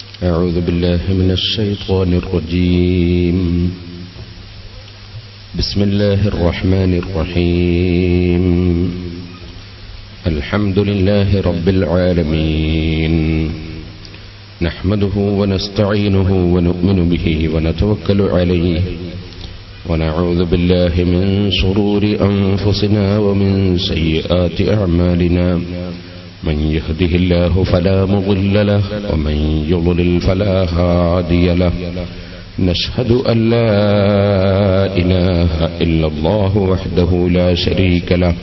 أعوذ بالله من الشيطان الرجيم. بسم الله الرحمن الرحيم. الحمد لله رب العالمين، نحمده ونستعينه ونؤمن به ونتوكل عليه، ونعوذ بالله من شرور أنفسنا ومن سيئات أعمالنا. من يهده الله فلا مضل له، ومن يضلل فلا هادي له. نشهد أن لا إله إلا الله وحده لا شريك له،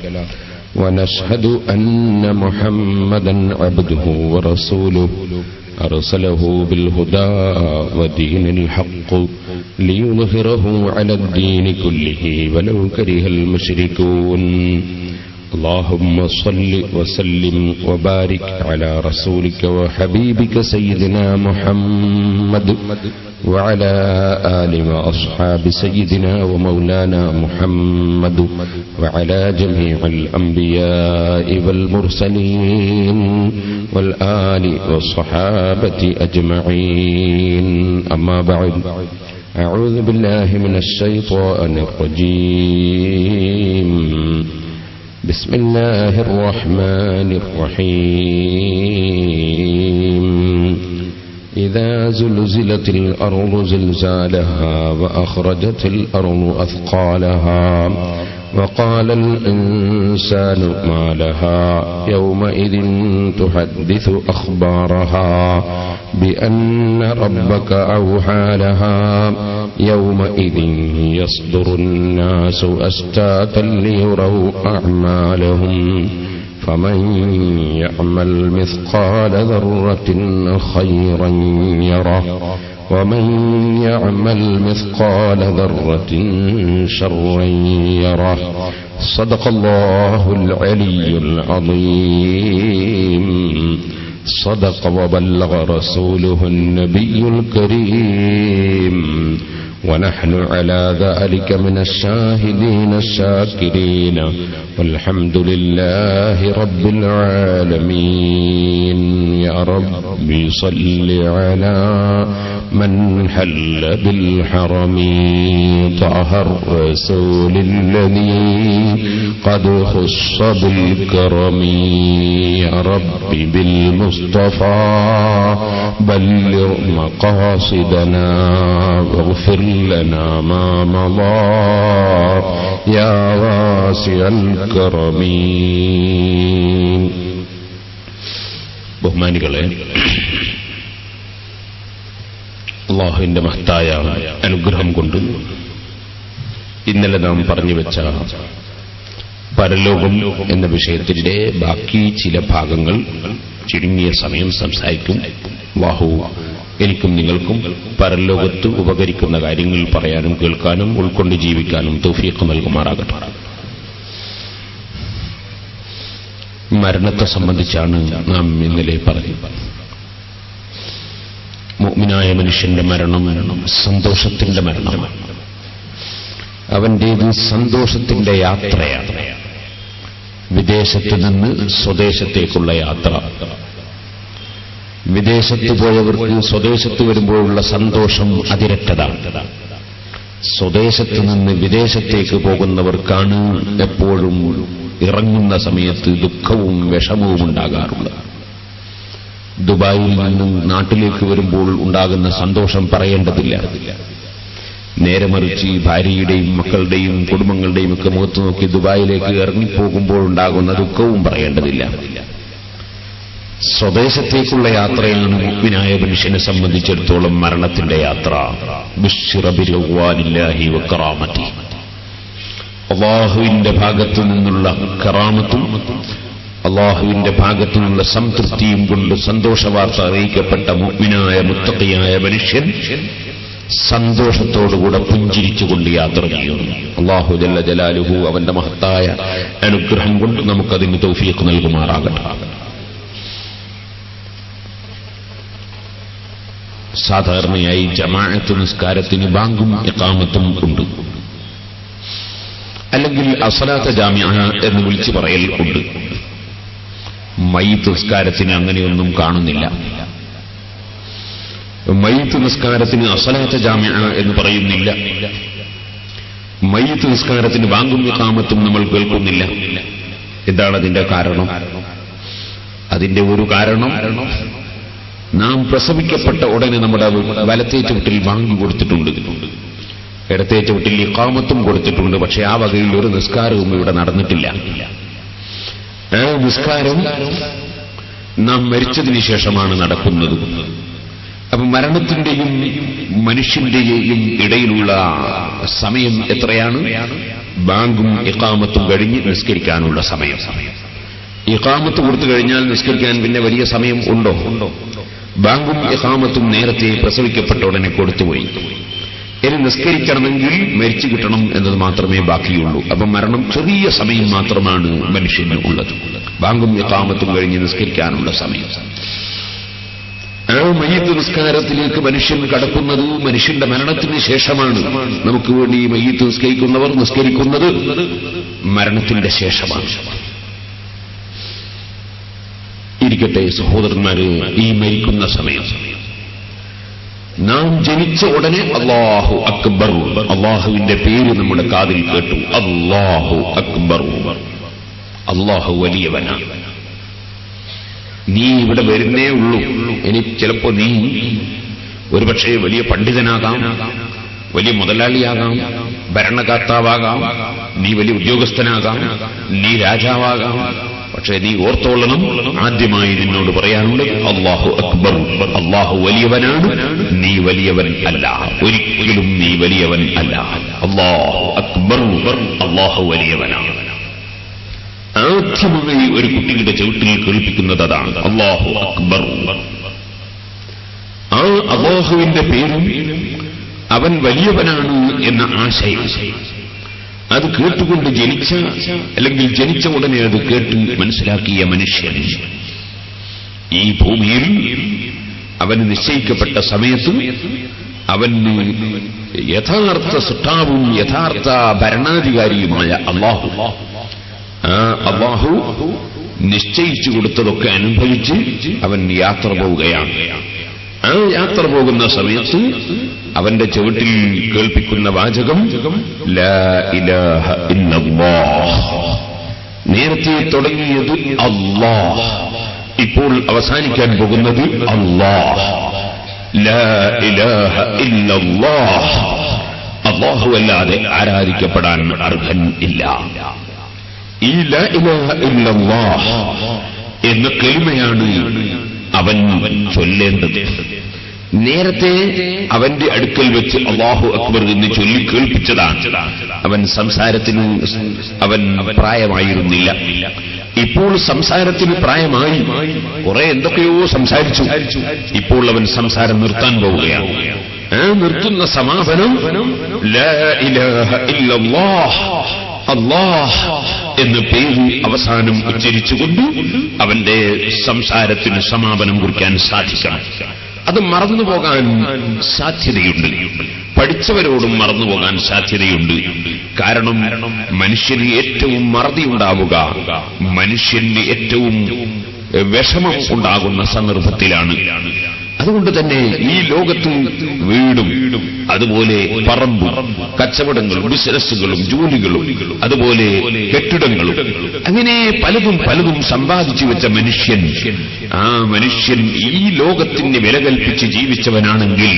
ونشهد أن محمدا عبده ورسوله، أرسله بالهدى ودين الحق ليظهره على الدين كله ولو كره المشركون. اللهم صل وسلم وبارك على رسولك وحبيبك سيدنا محمد وعلى آل وأصحاب سيدنا ومولانا محمد وعلى جميع الأنبياء والمرسلين والآل والصحابة أجمعين. أما بعد، أعوذ بالله من الشيطان الرجيم. بسم الله الرحمن الرحيم. إذا زلزلت الأرض زلزالها وأخرجت الأرض أثقالها وقال الإنسان ما لها يومئذ تحدث أخبارها بأن ربك أوحى لها يومئذ يصدر الناس أشتاتا ليروا أعمالهم فمن يعمل مثقال ذرة خيرا يره ومن يعمل مثقال ذرة شرا يره. صدق الله العلي العظيم. صدق وبلغ رسوله النبي الكريم، ونحن على ذلك من الشاهدين الشاكرين، والحمد لله رب العالمين. يا رب صل على من حل بالحرم طه الرسول الذي قد خص بالكرم. يا رب بالمصطفى بلغ مقاصدنا واغفر لنا ما مضى يا واسع الكرم. ബഹുമാനികളെ, അല്ലാഹുവിന്റെ മഹത്തായ അനുഗ്രഹം കൊണ്ട് ഇന്നലെ നാം പറഞ്ഞു വെച്ച പരലോകം എന്ന വിഷയത്തിന്റെ ബാക്കി ചില ഭാഗങ്ങൾ ചുരുങ്ങിയ സമയം സംസാരിക്കും. അല്ലാഹു എനിക്കും നിങ്ങൾക്കും പരലോകത്ത് ഉപകരിക്കുന്ന കാര്യങ്ങൾ പറയാനും കേൾക്കാനും ഉൾക്കൊണ്ട് ജീവിക്കാനും തൗഫീഖ് നൽകുമാറാകട്ടെ. മരണത്തെ സംബന്ധിച്ചാണ് നാം ഇന്നലെ പറഞ്ഞത്. മുഅ്മിനായ മനുഷ്യന്റെ മരണം സന്തോഷത്തിന്റെ മരണമാണ്. അവന്റേത് സന്തോഷത്തിന്റെ യാത്രയാണ്. വിദേശത്ത് നിന്ന് സ്വദേശത്തേക്കുള്ള യാത്ര. വിദേശത്ത് പോയവർക്ക് സ്വദേശത്ത് വരുമ്പോഴുള്ള സന്തോഷം അതിരറ്റതാണ്. സ്വദേശത്ത് നിന്ന് വിദേശത്തേക്ക് പോകുന്നവർക്കാണ് എപ്പോഴും ഇറങ്ങുന്ന സമയത്ത് ദുഃഖവും വിഷമവും ഉണ്ടാകാറുള്ളത്. ദുബായിൽ നിന്നും നാട്ടിലേക്ക് വരുമ്പോൾ ഉണ്ടാകുന്ന സന്തോഷം പറയേണ്ടതില്ല. നേരെ മറിച്ച് ഭാര്യയുടെയും മക്കളുടെയും കുടുംബങ്ങളുടെയും ഒക്കെ മുഖത്ത് നോക്കി ദുബായിലേക്ക് ഇറങ്ങിപ്പോകുമ്പോൾ ഉണ്ടാകുന്ന ദുഃഖവും പറയേണ്ടതില്ല. സ്വദേശത്തേക്കുള്ള യാത്രയാണ് മുഅ്മിനായ മനുഷ്യനെ സംബന്ധിച്ചിടത്തോളം മരണത്തിന്റെ യാത്ര. ബിശ്റ ബിറുവാനില്ലാഹി വകറാമതി. അല്ലാഹുവിന്റെ ഭാഗത്തു നിന്നുള്ള കറാമത്തും അല്ലാഹുവിന്റെ ഭാഗത്തു നിന്നുള്ള സംതൃപ്തിയും കൊണ്ട് സന്തോഷവാർത്ത അറിയിക്കപ്പെട്ട മുഅ്മിനായ മുത്തഖിയായ മനുഷ്യൻ സന്തോഷത്തോടുകൂടെ പുഞ്ചിരിച്ചുകൊണ്ട് യാത്ര ചെയ്യുന്നു. അല്ലാഹു ജല്ല ജലാലുഹു അവന്റെ മഹത്തായ അനുഗ്രഹം കൊണ്ട് നമുക്കതിന് തൗഫീഖ് നൽകുമാറാകട്ടെ. സാധാരണയായി ജമാഅത്ത് നിസ്കാരത്തിന് ബാങ്കും ഇഖാമത്തും ഉണ്ട്, അല്ലെങ്കിൽ അസ്സലാത്ത് ജാമിഅ എന്ന് വിളിച്ചു പറയൽ ഉണ്ട്. മയ്യിത്ത് നിസ്കാരത്തിന് അങ്ങനെയൊന്നും കാണുന്നില്ല. മയ്യിത്ത് നിസ്കാരത്തിന് അസ്സലാത്ത് ജാമിഅ എന്ന് പറയുന്നില്ല. മയ്യിത്ത് നിസ്കാരത്തിന് ബാങ്കും ഇഖാമത്തും നമ്മൾ കേൾക്കുന്നില്ല. എന്താണ് അതിന്റെ കാരണം? അതിന്റെ ഒരു കാരണം, നാം പ്രസവിക്കപ്പെട്ട ഉടനെ നമ്മുടെ വലത്തേ ചുവട്ടിൽ ബാങ്ക് കൊടുത്തിട്ടുണ്ട്, ഇടത്തേ ചുവട്ടിൽ ഇഖാമത്തും കൊടുത്തിട്ടുണ്ട്. പക്ഷെ ആ വകയിൽ ഒരു നിസ്കാരവും ഇവിടെ നടന്നിട്ടില്ല. ആ നിസ്കാരം നാം മരിച്ചതിന് ശേഷമാണ് നടക്കുന്നത്. അപ്പൊ മരണത്തിന്റെയും മനുഷ്യന്റെയും ഇടയിലുള്ള സമയം എത്രയാണ്? ബാങ്കും ഇഖാമത്തും കഴിഞ്ഞ് നിസ്കരിക്കാനുള്ള സമയം. ഇഖാമത്ത് കൊടുത്തു കഴിഞ്ഞാൽ നിസ്കരിക്കാൻ പിന്നെ വലിയ സമയം ഉണ്ടോ? ബാങ്കും ഇഖാമത്തും നേരത്തെ പ്രസവിക്കപ്പെട്ട ഉടനെ കൊടുത്തുപോയി. ഇനി നിസ്കരിക്കണമെങ്കിൽ മരിച്ചു കിട്ടണം എന്നത് മാത്രമേ ബാക്കിയുള്ളൂ. അപ്പം മരണം ചെറിയ സമയം മാത്രമാണ് മനുഷ്യന് ഉള്ളത്, ബാങ്കും ഇഖാമത്തും കഴിഞ്ഞ് നിസ്കരിക്കാനുള്ള സമയം. ആ മയ്യിത്ത് നിസ്കാരത്തിലേക്ക് മനുഷ്യൻ കടക്കുന്നത് മനുഷ്യന്റെ മരണത്തിന് ശേഷമാണ്. നമുക്ക് വേണ്ടി മയ്യിത്ത് നിസ്കരിക്കുന്നവർ നിസ്കരിക്കുന്നത് മരണത്തിന്റെ ശേഷമാണ്. ഇരിക്കട്ടെ സഹോദരന്മാര്, ഈ മരിക്കുന്ന സമയം നാം ജനിച്ച ഉടനെ അല്ലാഹു അക്ബർ, അള്ളാഹുവിന്റെ പേര് നമ്മുടെ കാതിൽ കേട്ടു. അല്ലാഹു അക്ബർ, അല്ലാഹു വലിയവനാണ്. നീ ഇവിടെ വരുന്നേ ഉള്ളൂ. ഇനി ചിലപ്പോ നീ ഒരുപക്ഷെ വലിയ പണ്ഡിതനാകാം, വലിയ മുതലാളിയാകാം, ഭരണകർത്താവാകാം, നീ വലിയ ഉദ്യോഗസ്ഥനാകാം, നീ രാജാവാകാം. പക്ഷേ നീ ഓർത്തോളണം, ആദ്യമായി നിന്നോട് പറയാനുള്ളത് അല്ലാഹു അക്ബർ, അല്ലാഹു വലിയവനാണ്, നീ വലിയവൻ അല്ല, ഒരിക്കലും നീ വലിയവൻ അല്ല. അല്ലാഹു അക്ബർ, അല്ലാഹു വലിയവനാണ്. ആദ്യമായി ഒരു കുട്ടിയുടെ ചവിട്ടിൽ കേൾപ്പിക്കുന്നത് അതാണ്, അല്ലാഹു അക്ബർ. ആ അല്ലാഹുവിന്റെ പേരും അവൻ വലിയവനാണ് എന്ന ആശയം അത് കേട്ടുകൊണ്ട് ജനിച്ച, അല്ലെങ്കിൽ ജനിച്ച ഉടനെ അത് കേട്ട് മനസ്സിലാക്കിയ മനുഷ്യൻ ഈ ഭൂമിയിൽ അവന് നിശ്ചയിക്കപ്പെട്ട സമയത്ത് അവന് യഥാർത്ഥ സൃഷ്ടാവും യഥാർത്ഥ ഭരണാധികാരിയുമായ അല്ലാഹു, ആ അല്ലാഹു നിശ്ചയിച്ചു കൊടുത്തതൊക്കെ അനുഭവിച്ച് അവൻ യാത്ര പോവുകയാണ്. ആ യാത്ര പോകുന്ന സമയത്ത് അവന്റെ ചുവട്ടിൽ കേൾപ്പിക്കുന്ന വാചകം ലാ ഇലാഹ ഇല്ലല്ലാഹ്. നേരത്തെ തുടങ്ങിയത് അല്ലാഹ്, ഇപ്പോൾ അവസാനിക്കാൻ പോകുന്നത് അല്ലാഹ്. ലാ ഇലാഹ ഇല്ലല്ലാഹ്, അല്ലാഹു അല്ലാതെ ആരാധിക്കപ്പെടാൻ അർഹൻ ഇല്ല. ഈ ലാ ഇലാഹ ഇല്ലല്ലാഹ് എന്ന കലിമയാണ് അവൻ ചൊല്ലേണ്ടത്. നേരത്തെ അവന്റെ അടുക്കൽ വെച്ച് അല്ലാഹു അക്ബർ എന്ന് ചൊല്ലി കേൾപ്പിച്ചതാണ്. അവൻ സംസാരത്തിന് അവൻ പ്രായമായിരുന്നില്ല. ഇപ്പോൾ സംസാരത്തിന് പ്രായമായി, കുറെ എന്തൊക്കെയോ സംസാരിച്ചു. ഇപ്പോൾ അവൻ സംസാരം നിർത്താൻ പോവുകയാണ്. ആ നിർത്തുന്ന സമാപനം ലാ ഇലാഹ ഇല്ലല്ലാഹ്, അല്ലാഹ് എന്ന പേര് അവസാനം ഉച്ചരിച്ചുകൊണ്ട് അവന്റെ സംസാരത്തിന് സമാപനം കുറിക്കാൻ സാധിക്കണം. അത് മറന്നുപോകാൻ സാധ്യതയുണ്ട്, പഠിച്ചവരോടും മറന്നുപോകാൻ സാധ്യതയുണ്ട്. കാരണം മനുഷ്യന് ഏറ്റവും മറതിയുണ്ടാവുക, മനുഷ്യന് ഏറ്റവും വിഷമം ഉണ്ടാകുന്ന സന്ദർഭത്തിലാണ്. അതുകൊണ്ട് തന്നെ ഈ ലോകത്ത് വീടും അതുപോലെ പറമ്പും കച്ചവടങ്ങളും ബിസിനസ്സുകളും ജോലികളും അതുപോലെ കെട്ടിടങ്ങളും അങ്ങനെ പലതും സമ്പാദിച്ചു വെച്ച മനുഷ്യൻ, ആ മനുഷ്യൻ ഈ ലോകത്തിന് വില കൽപ്പിച്ച് ജീവിച്ചവനാണെങ്കിൽ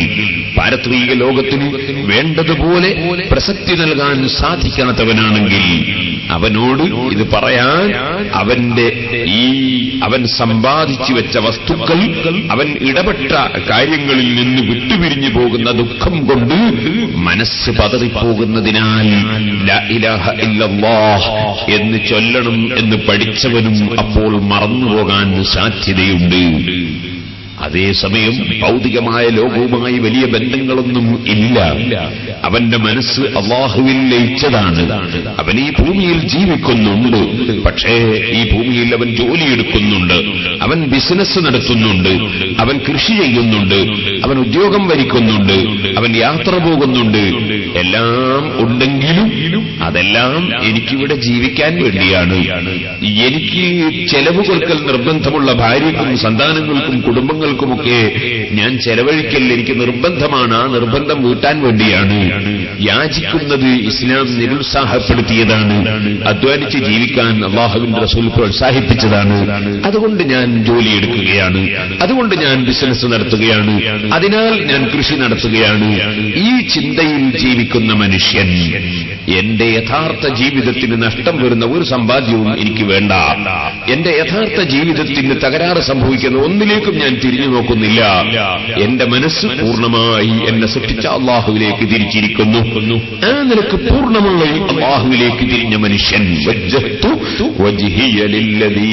പാരത്രിക ലോകത്തിന് വേണ്ടതുപോലെ പ്രസക്തി നൽകാൻ സാധിക്കാത്തവനാണെങ്കിൽ അവനോട് ഇത് പറയാൻ അവൻ സമ്പാദിച്ചു വെച്ച വസ്തുക്കൾ, അവൻ ഇടപെട്ട കാര്യങ്ങളിൽ നിന്ന് വിട്ടുപിരിഞ്ഞു പോകുന്ന ദുഃഖം കൊണ്ട് മനസ്സ് പതറിപ്പോകുന്നതിനാൽ ലാ ഇലാഹ ഇല്ലല്ലാഹ് എന്ന് ചൊല്ലണം എന്ന് പഠിച്ചവനും അപ്പോൾ മറന്നുപോകാൻ സാധ്യതയുണ്ട്. അതേസമയം ഭൗതികമായ ലോകവുമായി വലിയ ബന്ധങ്ങളൊന്നും ഇല്ല. അവന്റെ മനസ്സ് അല്ലാഹുവിൽ ലയിച്ചതാണ്. അവൻ ഈ ഭൂമിയിൽ ജീവിക്കുന്നുണ്ട്, പക്ഷേ ഈ ഭൂമിയിൽ അവൻ ജോലിയെടുക്കുന്നുണ്ട്, അവൻ ബിസിനസ് നടത്തുന്നുണ്ട്, അവൻ കൃഷി ചെയ്യുന്നുണ്ട്, അവൻ ഉദ്യോഗം വരിക്കുന്നുണ്ട്, അവൻ യാത്ര പോകുന്നുണ്ട്. എല്ലാം ഉണ്ടെങ്കിലും അതെല്ലാം എനിക്കിവിടെ ജീവിക്കാൻ വേണ്ടിയാണ്. എനിക്ക് ചെലവ് കൊടുക്കൽ നിർബന്ധമുള്ള ഭാര്യയ്ക്കും സന്താനങ്ങൾക്കും കുടുംബങ്ങൾക്കും രോഗങ്ങൾക്കുമൊക്കെ ഞാൻ ചെലവഴിക്കൽ എനിക്ക് നിർബന്ധമാണ്. ആ നിർബന്ധം വീട്ടാൻ വേണ്ടിയാണ്. യാചിക്കുന്നത് ഇസ്ലാം നിരുത്സാഹപ്പെടുത്തിയതാണ്. അധ്വാനിച്ച് ജീവിക്കാൻ അല്ലാഹുവിന്റെ റസൂൽ പ്രോത്സാഹിപ്പിച്ചതാണ്. അതുകൊണ്ട് ഞാൻ ജോലിയെടുക്കുകയാണ്, അതുകൊണ്ട് ഞാൻ ബിസിനസ് നടത്തുകയാണ്, അതിനാൽ ഞാൻ കൃഷി നടത്തുകയാണ്. ഈ ചിന്തയിൽ ജീവിക്കുന്ന മനുഷ്യൻ എന്റെ യഥാർത്ഥ ജീവിതത്തിന് നഷ്ടം വരുന്ന ഒരു സമ്പാദ്യവും എനിക്ക് വേണ്ട, എന്റെ യഥാർത്ഥ ജീവിതത്തിന് തകരാറ് സംഭവിക്കുന്ന ഒന്നിലേക്കും ഞാൻ തിരിഞ്ഞു നോക്കുന്നില്ല. എന്റെ മനസ്സ് പൂർണ്ണമായി എന്നെ സൃഷ്ടിച്ച അല്ലാഹുവിലേക്ക് തിരിച്ചിരിക്കുന്നു. ആ നിലക്ക് പൂർണ്ണമായി അല്ലാഹുവിലേക്ക് തിരിഞ്ഞ മനുഷ്യൻ വജ്ജഹ്തു വജ്ഹിയ ലില്ലദീ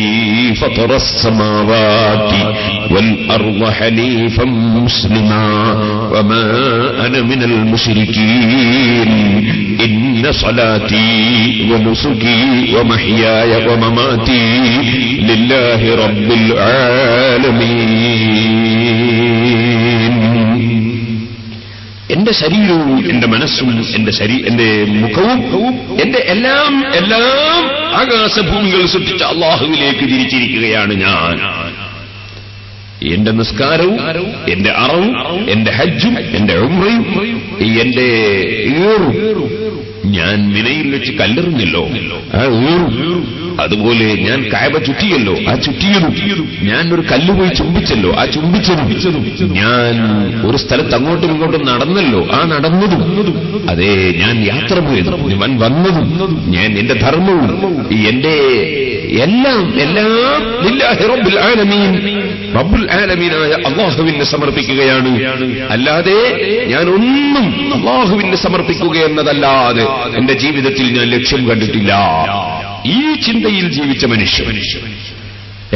ഫതറസ് സമാവാതി വൽ അർള ഹനീഫൻ മുസ്ലിമാ വമാ അന മിനൽ മുശ്രികീൻ ഇന്ന സ്വലാത്തി വനുസുകി വമഹ്യായ വമമാതി ലില്ലാഹി റബ്ബിൽ ആലമീൻ. എന്റെ ശരീരവും എന്റെ മനസ്സും എന്റെ മുഖവും എന്റെ എല്ലാം ആകാശഭൂമികൾ സൃഷ്ടിച്ച അല്ലാഹുവിലേക്ക് തിരിച്ചിരിക്കുകയാണ് ഞാൻ. എന്റെ നിസ്കാരവും എന്റെ അറവും എന്റെ ഹജ്ജും എന്റെ ഉംറയും എന്റെ ഏറും, ഞാൻ മിനയിൽ വെച്ച് കല്ലെറിഞ്ഞല്ലോ, ആ ഏറും, അതുപോലെ ഞാൻ കഅബ ചുറ്റിയല്ലോ, ആ ചുറ്റിയതും, ഞാൻ ഒരു കല്ല് പോയി ചുംബിച്ചല്ലോ, ആ ചുംബിച്ചതും, ഞാൻ ഒരു സ്ഥലത്ത് അങ്ങോട്ടും ഇങ്ങോട്ടും നടന്നല്ലോ, ആ നടന്നതും, അതെ ഞാൻ യാത്ര പോയതും, ഞാൻ വന്നതും, ഞാൻ എന്റെ ധർമ്മവും എന്റെ എല്ലാം ലില്ലാഹി റബ്ബിൽ ആലമീൻ, റബ്ബുൽ ആലമീനായ അല്ലാഹുവിനെ സമർപ്പിക്കുകയാണ്. അല്ലാതെ ഞാൻ ഒന്നും അല്ലാഹുവിനെ സമർപ്പിക്കുക എന്നതല്ലാതെ എന്റെ ജീവിതത്തിൽ ഞാൻ ലക്ഷ്യം കണ്ടിട്ടില്ല. ഈ ചിന്തയിൽ ജീവിച്ച മനുഷ്യൻ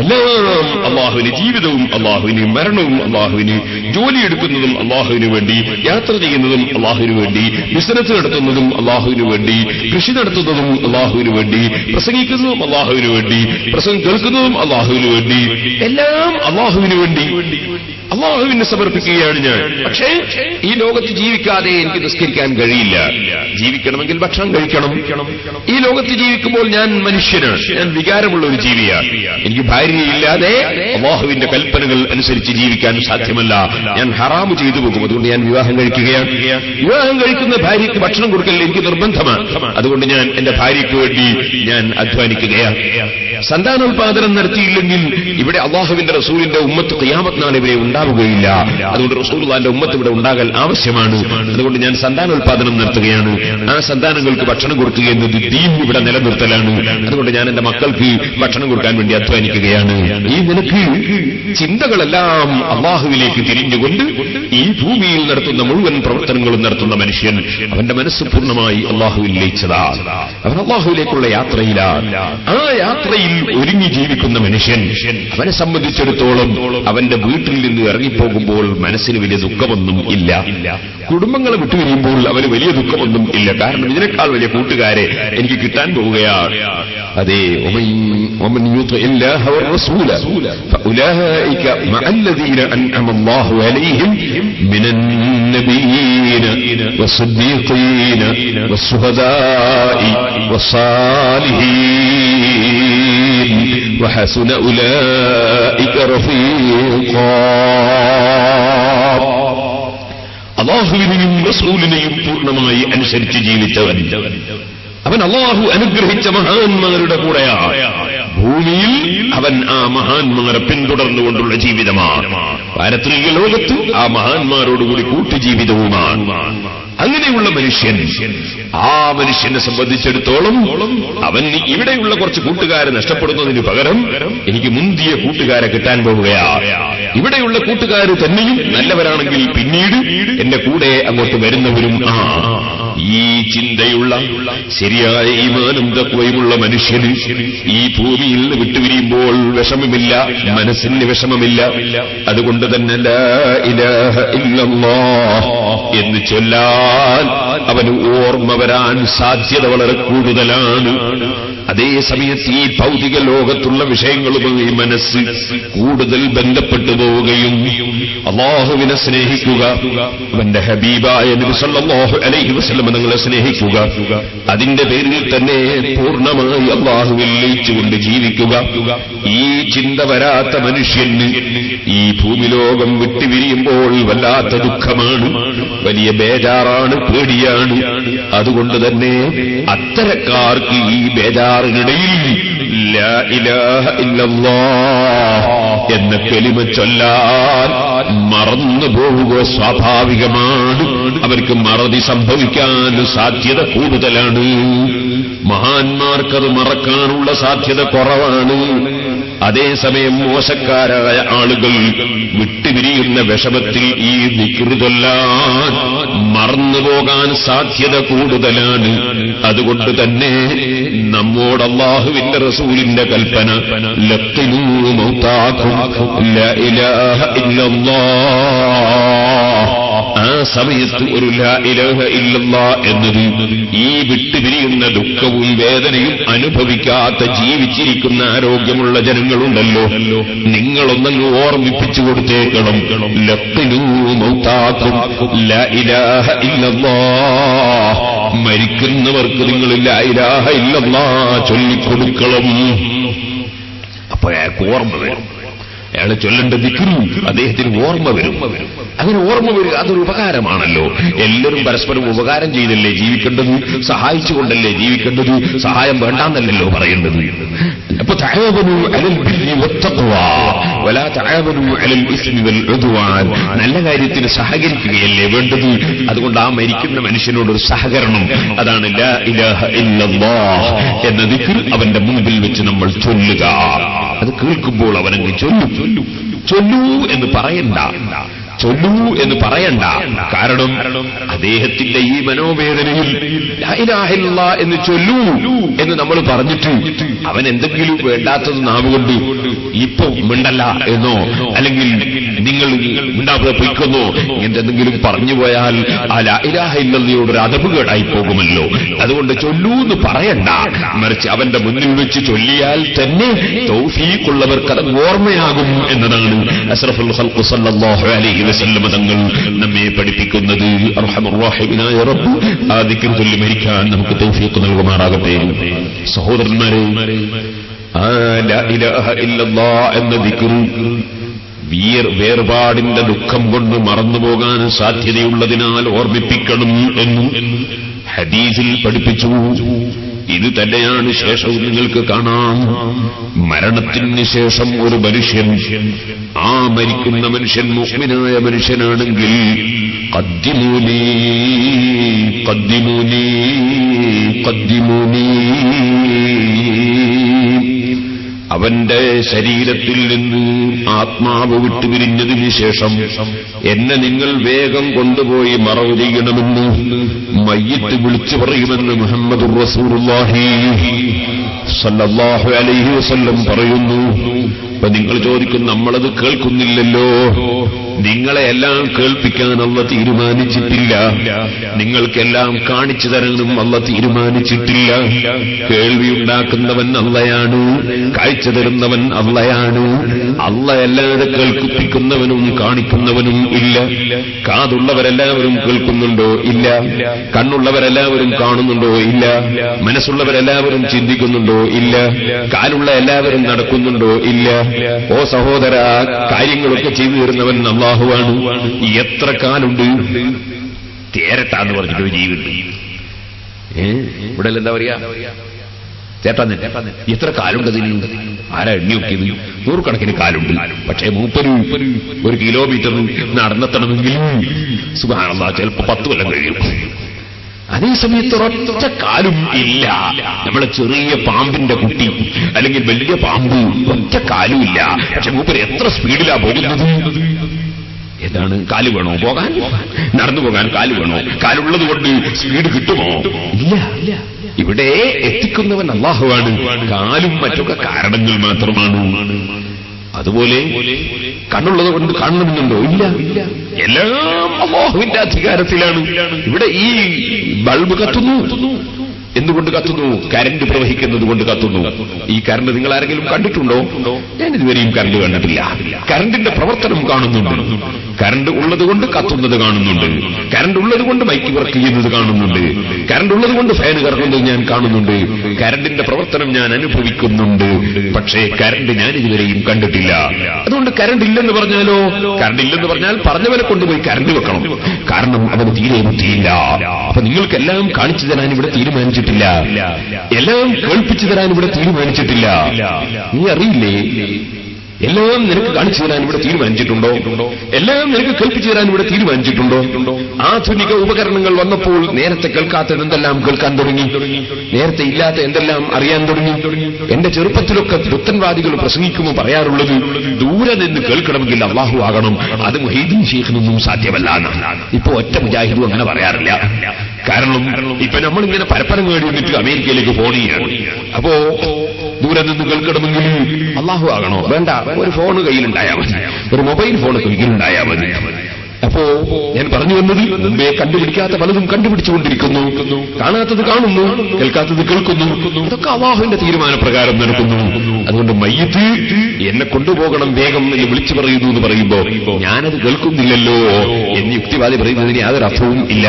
എല്ലാം അല്ലാഹുവിന്, ജീവിതവും അല്ലാഹുവിന്, മരണവും അല്ലാഹുവിന്, ജോലിയെടുക്കുന്നതും അല്ലാഹുവിന് വേണ്ടി, യാത്ര ചെയ്യുന്നതും അല്ലാഹുവിന് വേണ്ടി, ബിസിനസ് നടത്തുന്നതും അല്ലാഹുവിന് വേണ്ടി, കൃഷി നടത്തുന്നതും അല്ലാഹുവിന് വേണ്ടി, പ്രസംഗിക്കുന്നതും അല്ലാഹുവിന് വേണ്ടി, പ്രസംഗം കേൾക്കുന്നതും അല്ലാഹുവിന് വേണ്ടി, എല്ലാം അല്ലാഹുവിന് വേണ്ടി അല്ലാഹുവിനെ സമർപ്പിക്കുകയാണ് ഞാൻ. പക്ഷേ ഈ ലോകത്ത് ജീവിക്കാതെ എനിക്ക് നിസ്കരിക്കാൻ കഴിയില്ല. ജീവിക്കണമെങ്കിൽ ഭക്ഷണം കഴിക്കണം. ഈ ലോകത്ത് ജീവിക്കുമ്പോൾ ഞാൻ മനുഷ്യനാണ്, ഞാൻ വികാരമുള്ള ഒരു ജീവിയാണ്. എനിക്ക് ഭാര്യയില്ലാതെ അല്ലാഹുവിന്റെ കൽപ്പനകൾ അനുസരിച്ച് ജീവിക്കാൻ സാധ്യമല്ല. ഞാൻ ഹറാമ് ചെയ്തു പോകും. അതുകൊണ്ട് ഞാൻ വിവാഹം കഴിക്കുകയാണ്. വിവാഹം കഴിക്കുന്ന ഭാര്യയ്ക്ക് ഭക്ഷണം കൊടുക്കൽ എനിക്ക് നിർബന്ധമാണ്. അതുകൊണ്ട് ഞാൻ എന്റെ ഭാര്യയ്ക്ക് വേണ്ടി ഞാൻ അധ്വാനിക്കുകയാണ്. സന്താനോൽപാദനം നടത്തിയില്ലെങ്കിൽ ഇവിടെ അല്ലാഹുവിന്റെ റസൂലിന്റെ ഉമ്മത്ത് ഖിയാമത്ത് നാൾ ഇവിടെ ഉണ്ടാവുകയില്ല. അതുകൊണ്ട് റസൂലുള്ളാഹിന്റെ ഉമ്മത്ത് ഇവിടെ ഉണ്ടാകൽ ആവശ്യമാണ്. അതുകൊണ്ട് ഞാൻ സന്താനോൽപാദനം നടത്തുകയാണ്. ആ സന്താനങ്ങൾക്ക് ഭക്ഷണം കൊടുക്കുക എന്നത് ദീൻ ഇവിടെ നിലനിർത്തലാണ്. അതുകൊണ്ട് ഞാൻ എന്റെ മക്കൾക്ക് ഭക്ഷണം കൊടുക്കാൻ വേണ്ടി അധ്വാനിക്കുകയാണ്. ഈ നിലക്ക് ചിന്തകളെല്ലാം അല്ലാഹുവിലേക്ക് തിരിഞ്ഞുകൊണ്ട് ഈ ഭൂമിയിൽ നടത്തുന്ന മുഴുവൻ പ്രവർത്തനങ്ങളും നടത്തുന്ന മനുഷ്യൻ അവന്റെ മനസ്സ് പൂർണ്ണമായി അല്ലാഹുവിൽ ലയിച്ചതാണ്. അവൻ അല്ലാഹുവിലേക്കുള്ള യാത്രയിലാണ്. ആ യാത്രയിൽ ഒരുങ്ങി ജീവിക്കുന്ന മനുഷ്യൻ അവനെ സംബന്ധിച്ചിടത്തോളം അവന്റെ വീട്ടിൽ നിന്ന് ഇറങ്ങിപ്പോകുമ്പോൾ മനസ്സിന് വലിയ ദുഃഖമൊന്നും ഇല്ല. കുടുംബങ്ങളെ വിട്ടുപിരിയുമ്പോൾ അവന് വലിയ ദുഃഖമൊന്നും ഇല്ല. കാരണം ഇതിനേക്കാൾ വലിയ കൂട്ടുകാരെ എനിക്ക് കിട്ടാൻ പോവുകയാണ്. അതെ, ومن يطع الله والرسول فأولئك مع الذين أنعم الله عليهم من النبيين والصديقين والشهداء والصالحين وحسن أولئك رفيقا. അല്ലാഹുവിനെയും റസൂലിനെയും പൂർണ്ണമായി അനുസരിച്ച് ജീവിച്ചവൻ അവൻ അല്ലാഹു അനുഗ്രഹിച്ച മഹാന്മാരുടെ കൂടെയാണ്. ഭൂമിയിൽ അവൻ ആ മഹാന്മാരെ പിന്തുടർന്നുകൊണ്ടുള്ള ജീവിതമാണ്. പാരത്രിക ലോകത്ത് ആ മഹാന്മാരോടുകൂടി കൂട്ടുജീവിതവുമാണ്. അങ്ങനെയുള്ള മനുഷ്യൻ, ആ മനുഷ്യനെ സംബന്ധിച്ചിടത്തോളം അവൻ ഇവിടെയുള്ള കുറച്ച് കൂട്ടുകാരെ നഷ്ടപ്പെടുന്നതിന് പകരം എനിക്ക് മുന്തിയ കൂട്ടുകാരെ കിട്ടാൻ പോവുകയാണ്. ഇവിടെയുള്ള കൂട്ടുകാർ തന്നെയും നല്ലവരാണെങ്കിൽ പിന്നീട് എന്റെ കൂടെ അങ്ങോട്ട് വരുന്നവരും ഈ ചിന്തയുള്ള ശരിയായ ഈമാനും തഖ്വയുമുള്ള മനുഷ്യന് ഈ ഭൂമിയിൽ നിന്ന് വിട്ടുപിരിയുമ്പോൾ വിഷമമില്ല, മനസ്സിന് വിഷമമില്ല. അതുകൊണ്ട് തന്നെ ലാ ഇലാഹ ഇല്ലല്ലാഹ് എന്ന് ചൊല്ലാൻ അവന് ഓർമ്മ വരാൻ സാധ്യത വളരെ കൂടുതലാണ്. അതേ സമയത്ത് ഈ ഭൗതിക ലോകത്തുള്ള വിഷയങ്ങളുമായി മനസ്സ് കൂടുതൽ ബന്ധപ്പെട്ടു പോവുകയും അല്ലാഹുവിനെ സ്നേഹിക്കുക, അവന്റെ ഹബീബായ നബി സല്ലല്ലാഹു അലൈഹി വസല്ലം തങ്ങളെ സ്നേഹിക്കുക. അതിന്റെ പേരിൽ തന്നെ പൂർണ്ണമായി അല്ലാഹുവിൽ ലയിച്ചുകൊണ്ട് ജീവിക്കുക. ഈ ചിന്ത വരാത്ത മനുഷ്യന് ഈ ഭൂമിലോകം വിട്ടുപിരിയുമ്പോൾ വല്ലാത്ത ദുഃഖമാണ്, വലിയ ബേജാറാണ്, പേടിയാണ്. അതുകൊണ്ട് തന്നെ അത്തരക്കാർക്ക് ഈ ബേജാറിനിടയിൽ ലാ ഇലാഹ ഇല്ലല്ലാഹ് എന്ന കലിമ ചൊല്ലാൻ മറന്നു പോവുക സ്വാഭാവികമാണ്. അവർക്ക് മറതി സംഭവിക്കാൻ സാധ്യത കൂടുതലാണ്. മഹാന്മാർക്കത് മറക്കാനുള്ള സാധ്യത കുറവാണ്. അതേസമയം മോശക്കാരായ ആളുകൾ വിട്ടുപിരിയുന്ന വിഷമത്തിൽ ഈ ദിക്റ് ചൊല്ലാൻ മറന്നുപോകാൻ സാധ്യത കൂടുതലാണ്. അതുകൊണ്ട് തന്നെ നമ്മോട് അല്ലാഹുവിന്റെ റസൂലിന്റെ കൽപ്പന ലഖ്നൂ മൗതാകും ലാ ഇലാഹ ഇല്ലല്ലാഹ്. ആ സമയത്ത് ഒരു ലാ ഇലാഹ ഇല്ലല്ലാഹ് എന്നത് ഈ വിട്ടുപിരിയുന്ന ദുഃഖവും വേദനയും അനുഭവിക്കാത്ത ജീവിച്ചിരിക്കുന്ന ആരോഗ്യമുള്ള ജനങ്ങളുണ്ടല്ലോ, നിങ്ങളൊന്നങ്ങ് ഓർമ്മിപ്പിച്ചു കൊടുത്തേക്കണം. ലഖ്നൂ മൗതാകും ലാ ഇലാഹ ഇല്ലല്ലാഹ്. മരിക്കുന്നവർക്ക് നിങ്ങൾ ലാ ഇലാഹ ഇല്ലല്ലാഹ് ചൊല്ലിക്കൊടുക്കണം. അപ്പൊ അയാൾക്ക് ഓർമ്മ വരും, അയാൾ ചൊല്ലേണ്ട ദിക്റ് അദ്ദേഹത്തിന് ഓർമ്മ വരും. അങ്ങനെ ഓർമ്മ വരിക അതൊരു ഉപകാരമാണല്ലോ. എല്ലാവരും പരസ്പരം ഉപകാരം ചെയ്തല്ലേ ജീവിക്കേണ്ടത്, സഹായിച്ചുകൊണ്ടല്ലേ ജീവിക്കേണ്ടത്, സഹായം വേണ്ടാന്നല്ലല്ലോ പറയേണ്ടത്. അപ്പൊ തആവനൂ അലൽ ബിർരി വത്തഖ്വാ വലാ തആവനൂ അലൽ ഇസ്മി വൽ ഉദ്വാൻ. നല്ല കാര്യത്തിന് സഹകരിക്കുകയല്ലേ വേണ്ടത്. അതുകൊണ്ട് ആ മരിക്കുന്ന മനുഷ്യനോടൊരു സഹകരണം, അതാണ് ലാ ഇലാഹ ഇല്ലല്ലാഹ് എന്ന ദിക്ർ അവന്റെ മുൻപിൽ വെച്ച് നമ്മൾ ചൊല്ലുക. അത് കേൾക്കുമ്പോൾ അവനങ്ങ് ചൊല്ലൂ എന്ന് പറയണ്ട, ചൊല്ലൂ എന്ന് പറയണ്ട. കാരണം അദ്ദേഹത്തിന്റെ ഈ മനോവേദനയിൽ ലാ ഇലാഹ ഇല്ലല്ലാഹ് എന്ന് ചൊല്ലൂ എന്ന് നമ്മൾ പറഞ്ഞിട്ട് അവൻ എന്തെങ്കിലും വേണ്ടാത്തത് നാവുകൊണ്ട് ഇപ്പൊ മിണ്ടല്ല എന്നോ അല്ലെങ്കിൽ നിങ്ങൾ മിണ്ടാതെ പൊയ്ക്കൊന്നോ എന്തെങ്കിലും പറഞ്ഞു പോയാൽ ആ ലാ ഇലാഹ ഇല്ലല്ലാഹയോടൊരു അദബുകേടായി പോകുമല്ലോ. അതുകൊണ്ട് ചൊല്ലൂ എന്ന് പറയണ്ട, മറിച്ച് അവന്റെ മുന്നിൽ വെച്ച് ചൊല്ലിയാൽ തന്നെ തൗഫീഖുള്ളവർക്ക് അത് ഓർമ്മയാകും എന്നതാണ് അഷ്റഫുൽ ഖൽഖ് സല്ലല്ലാഹു അലൈഹി വസല്ലം തങ്ങൾ നമ്മെ പഠിപ്പിക്കുന്നത്. അർഹമർ റഹീമായ റബ്ബ് ആ ദിക്ർ ചൊല്ലി മരിക്കാൻ നമുക്ക് തൗഫീഖ് നൽകുമാറാകട്ടെ. സഹോദരന്മാരെ, ആ ലാ ഇലാഹ ഇല്ലല്ലാഹ് എന്ന ദിക്ർ വേർപാടിന്റെ ദുഃഖം കൊണ്ട് മറന്നുപോകാൻ സാധ്യതയുള്ളതിനാൽ ഓർമ്മിപ്പിക്കണം എന്നും ഹദീസിൽ പഠിപ്പിച്ചു. ഇത് തന്നെയാണ് ശേഷവും നിങ്ങൾക്ക് കാണാം. മരണത്തിന് ശേഷം ഒരു മനുഷ്യൻ, ആ മരിക്കുന്ന മനുഷ്യൻ മുഅ്മിനായ മനുഷ്യനാണെങ്കിൽ ഖദ്ദിമൂനി ഖദ്ദിമൂനി ഖദ്ദിമൂനി, അവന്റെ ശരീരത്തിൽ നിന്ന് ആത്മാവ് വിട്ടുപിരിഞ്ഞതിന് ശേഷം എന്നെ നിങ്ങൾ വേഗം കൊണ്ടുപോയി മറവ് ചെയ്യണമെന്ന് മയ്യിത്ത് വിളിച്ചു പറയുമെന്ന് മുഹമ്മദുർ റസൂലുള്ളാഹി സല്ലല്ലാഹു അലൈഹി വസല്ലം പറയുന്നു. അപ്പൊ നിങ്ങൾ ചോദിക്കും, നമ്മളത് കേൾക്കുന്നില്ലല്ലോ. നിങ്ങളെ എല്ലാം കേൾപ്പിക്കാൻ അല്ലാഹു തീരുമാനിച്ചിട്ടില്ല, നിങ്ങൾക്കെല്ലാം കാണിച്ചു തരാനും അല്ലാഹു തീരുമാനിച്ചിട്ടില്ല. കേൾവിയുണ്ടാക്കുന്നവൻ അല്ലാഹയാണ്, കാഴ്ച തരുന്നവൻ അല്ലാഹയാണ്. അല്ലാഹയല്ലാതെ കേൾപ്പിക്കുന്നവനും കാണിക്കുന്നവനും ഇല്ല. കാതുള്ളവരെല്ലാവരും കേൾക്കുന്നുണ്ടോ? ഇല്ല. കണ്ണുള്ളവരെല്ലാവരും കാണുന്നുണ്ടോ? ഇല്ല. മനസ്സുള്ളവരെല്ലാവരും ചിന്തിക്കുന്നുണ്ടോ? ഇല്ല. കാലുള്ള എല്ലാവരും നടക്കുന്നുണ്ടോ? ഇല്ല. ഓ സഹോദര, കാര്യങ്ങളൊക്കെ ചെയ്തു തരുന്നവൻ അല്ലാഹുവാണ്. എത്ര കാലുണ്ട്? തേരട്ടാന്ന് പറഞ്ഞിട്ട് ജീവിതം ഇവിടെ എന്താ പറയാ, ചേട്ടാ എത്ര കാലുണ്ടതിന്? ആരാ എണ്ണി നോക്കിയത്? 100 കണക്കിന് കാലുണ്ട്. പക്ഷേ മൂപ്പര് 1 കിലോമീറ്റർ നടന്നെത്തണമെങ്കിൽ സുബ്ഹാനല്ലാഹ് ചിലപ്പോ 10 കൊല്ലം കഴിയും. അതേസമയത്ത് ഒരൊറ്റ കാലും ഇല്ല. നമ്മളെ ചെറിയ പാമ്പിന്റെ കുട്ടി അല്ലെങ്കിൽ വലിയ പാമ്പ് ഒറ്റ കാലും ഇല്ല. പക്ഷെ മൂപ്പര് എത്ര സ്പീഡിലാ പോകുന്നത്. എന്താണ്? കാല് വേണോ പോകാൻ? നടന്നു പോകാൻ കാല് വേണോ? കാലുള്ളത് കൊണ്ട് സ്പീഡ് കിട്ടുമോ? ഇല്ല. ഇവിടെ എത്തിക്കുന്നവൻ അല്ലാഹുവാണ്. കാലും മറ്റൊക്കെ കാരണങ്ങൾ മാത്രമാണ്. അതുപോലെ കണ്ണുള്ളത് കൊണ്ട് കാണണമെന്നുണ്ടോ? ഇല്ല. എല്ലാം അല്ലാഹുവിന്റെ അധികാരത്തിലാണ്. ഇവിടെ ഈ ബൾബ് കത്തുന്നു, എന്തുകൊണ്ട് കത്തുന്നു? കറന്റ് പ്രവഹിക്കുന്നത് കൊണ്ട് കത്തുന്നു. ഈ കറന്റ് നിങ്ങൾ ആരെങ്കിലും കണ്ടിട്ടുണ്ടോ? ഞാൻ ഇതുവരെയും കറന്റ് കണ്ടിട്ടില്ല. കറന്റിന്റെ പ്രവർത്തനം കാണുന്നുണ്ട്. കറണ്ട് ഉള്ളതുകൊണ്ട് കത്തുന്നത് കാണുന്നുണ്ട്, കറണ്ട് ഉള്ളതുകൊണ്ട് മൈക്ക് വർക്ക് ചെയ്യുന്നത് കാണുന്നുണ്ട്, കറണ്ട് ഉള്ളതുകൊണ്ട് ഫാൻ കറങ്ങുന്നത് ഞാൻ കാണുന്നുണ്ട്, കറണ്ടിന്റെ പ്രവർത്തനം ഞാൻ അനുഭവിക്കുന്നുണ്ട്. പക്ഷേ കറണ്ട് ഞാൻ ഇതുവരെയും കണ്ടിട്ടില്ല. അതുകൊണ്ട് കറണ്ട് ഇല്ലെന്ന് പറഞ്ഞാലോ, കറണ്ട് ഇല്ലെന്ന് പറഞ്ഞാൽ പറഞ്ഞവനെ കൊണ്ടുപോയി കറണ്ട് വെക്കണം. കാരണം അവന് തീരെ ബുദ്ധിയില്ല. അപ്പൊ നിങ്ങൾക്കെല്ലാം കാണിച്ചു തരാൻ ഇവിടെ തീരുമാനിച്ചിട്ടില്ല, എല്ലാം കേൾപ്പിച്ചു തരാൻ ഇവിടെ തീരുമാനിച്ചിട്ടില്ല. നീ അറിയില്ലേ, എല്ലാം നിനക്ക് കാണിച്ചു തരാൻ ഇവിടെ തീരുമാനിച്ചിട്ടുണ്ടോ? എല്ലാം നിനക്ക് കേൾപ്പിച്ചു തരാൻ ഇവിടെ തീരുമാനിച്ചിട്ടുണ്ടോ? ആധുനിക ഉപകരണങ്ങൾ വന്നപ്പോൾ നേരത്തെ കേൾക്കാത്തത് എന്തെല്ലാം കേൾക്കാൻ തുടങ്ങി, നേരത്തെ ഇല്ലാത്ത എന്തെല്ലാം അറിയാൻ തുടങ്ങി. എന്റെ ചെറുപ്പത്തിലൊക്കെ പുത്തൻവാദികൾ പ്രസംഗിക്കുമ്പോൾ പറയാറുള്ളത്, ദൂരെ നിന്ന് കേൾക്കണമെങ്കിൽ അള്ളാഹു ആകണം, അത് മുഹീദ്ദീൻ ശൈഖിനൊന്നും സാധ്യമല്ല. ഇപ്പൊ ഒറ്റ മുജാഹിദും അങ്ങനെ പറയാറില്ല. കാരണം ഇപ്പൊ നമ്മളിങ്ങനെ പരപ്പരം നേടി വന്നിട്ട് അമേരിക്കയിലേക്ക് ഫോൺ ചെയ്യാണ്. അപ്പോ ദൂരെ നിന്ന് കേൾക്കണമെങ്കിൽ അള്ളാഹു ആകണോ? വേണ്ട, ഒരു ഫോൺ കയ്യിലുണ്ടായാൽ മതി, ഒരു മൊബൈൽ ഫോൺ കയ്യിലുണ്ടായാൽ മതി. അപ്പോ ഞാൻ പറഞ്ഞു വന്നത്, മുമ്പേ കണ്ടുപിടിക്കാത്ത പലതും കണ്ടുപിടിച്ചുകൊണ്ടിരിക്കുന്നു, കാണാത്തത് കാണുന്നു, കേൾക്കാത്തത് കേൾക്കുന്നു. അതൊക്കെ അല്ലാഹുവിന്റെ തീരുമാനപ്രകാരം നടക്കുന്നു. അതുകൊണ്ട് മയ്യിത്ത് എന്നെ കൊണ്ടുപോകണം വേഗം എന്ന് വിളിച്ചു പറയുന്നു എന്ന് പറയുമ്പോ ഞാനത് കേൾക്കുന്നില്ലല്ലോ എന്ന് യുക്തിവാദി പറയുന്നതിന് യാതൊരു അർത്ഥവും ഇല്ല.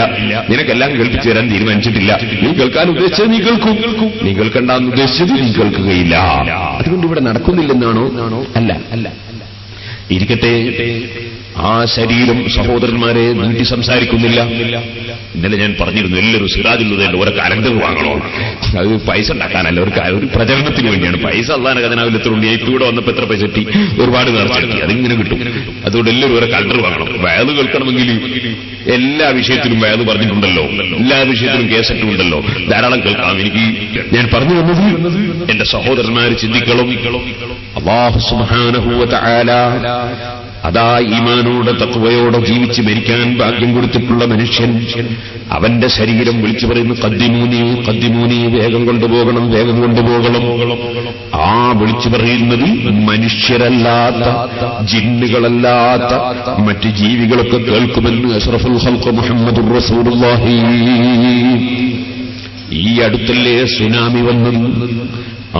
നിനക്കെല്ലാം കേൾപ്പിച്ചു തരാൻ തീരുമാനിച്ചിട്ടില്ല. നീ കേൾക്കാൻ ഉദ്ദേശിച്ചത് നീ കേൾക്കും, നീ കേൾക്കണ്ടെന്ന് ഉദ്ദേശിച്ചത് നീ കേൾക്കുകയില്ല. അതുകൊണ്ട് ഇവിടെ നടക്കുന്നില്ലെന്നാണോ? അല്ല, അല്ല. ഇരിക്കട്ടെ, ആ ശരീരം സഹോദരന്മാരെ നീട്ടി സംസാരിക്കുന്നില്ല. ഇന്നലെ ഞാൻ പറഞ്ഞിരുന്നു, എല്ലാവരും സിറാജുള്ളതല്ല ഓരോ കലണ്ടർ വാങ്ങണോ. അത് പൈസ ഉണ്ടാക്കാനല്ല, ഒരു പ്രചരണത്തിന് വേണ്ടിയാണ്. പൈസ അള്ളാന ഖജനാവിലെത്തുണ്ട്. ഇപ്പൊ ഇവിടെ വന്നപ്പോ എത്ര പൈസ കിട്ടി? ഒരുപാട് നേർച്ചെടുത്തി, അതിങ്ങനെ കിട്ടും. അതുകൊണ്ട് എല്ലാവരും ഓരോ കലണ്ടർ വാങ്ങണം. വയത് കേൾക്കണമെങ്കിൽ എല്ലാ വിഷയത്തിലും വയത് പറഞ്ഞിട്ടുണ്ടല്ലോ, എല്ലാ വിഷയത്തിലും കേസറ്റും ഉണ്ടല്ലോ, ധാരാളം കേൾക്കാം. എനിക്ക് ഞാൻ പറഞ്ഞു വന്നത്, എന്റെ സഹോദരന്മാർ ചിന്തിക്കണം. അല്ലാഹു സുബ്ഹാനഹു വ തആല അതാ ഈമാനോടെ തഖ്വയോടെ ജീവിച്ച് മരിക്കാൻ ഭാഗ്യം കൊടുത്തിട്ടുള്ള മനുഷ്യൻ അവന്റെ ശരീരം വിളിച്ചു പറയുന്നു, ഖദ്ദിമൂനി ഖദ്ദിമൂനി, വേഗം കൊണ്ടുപോകണം, വേഗം കൊണ്ടുപോകണം. ആ വിളിച്ചു പറയുന്നത് മനുഷ്യരല്ലാത്ത, ജിന്നുകളല്ലാത്ത മറ്റ് ജീവികളൊക്കെ കേൾക്കുമെന്ന് അഷ്റഫുൽ ഖൽഖ് മുഹമ്മദുർ റസൂലുള്ളാഹി. ഈ അടുത്തല്ലേ സുനാമി വന്നത്?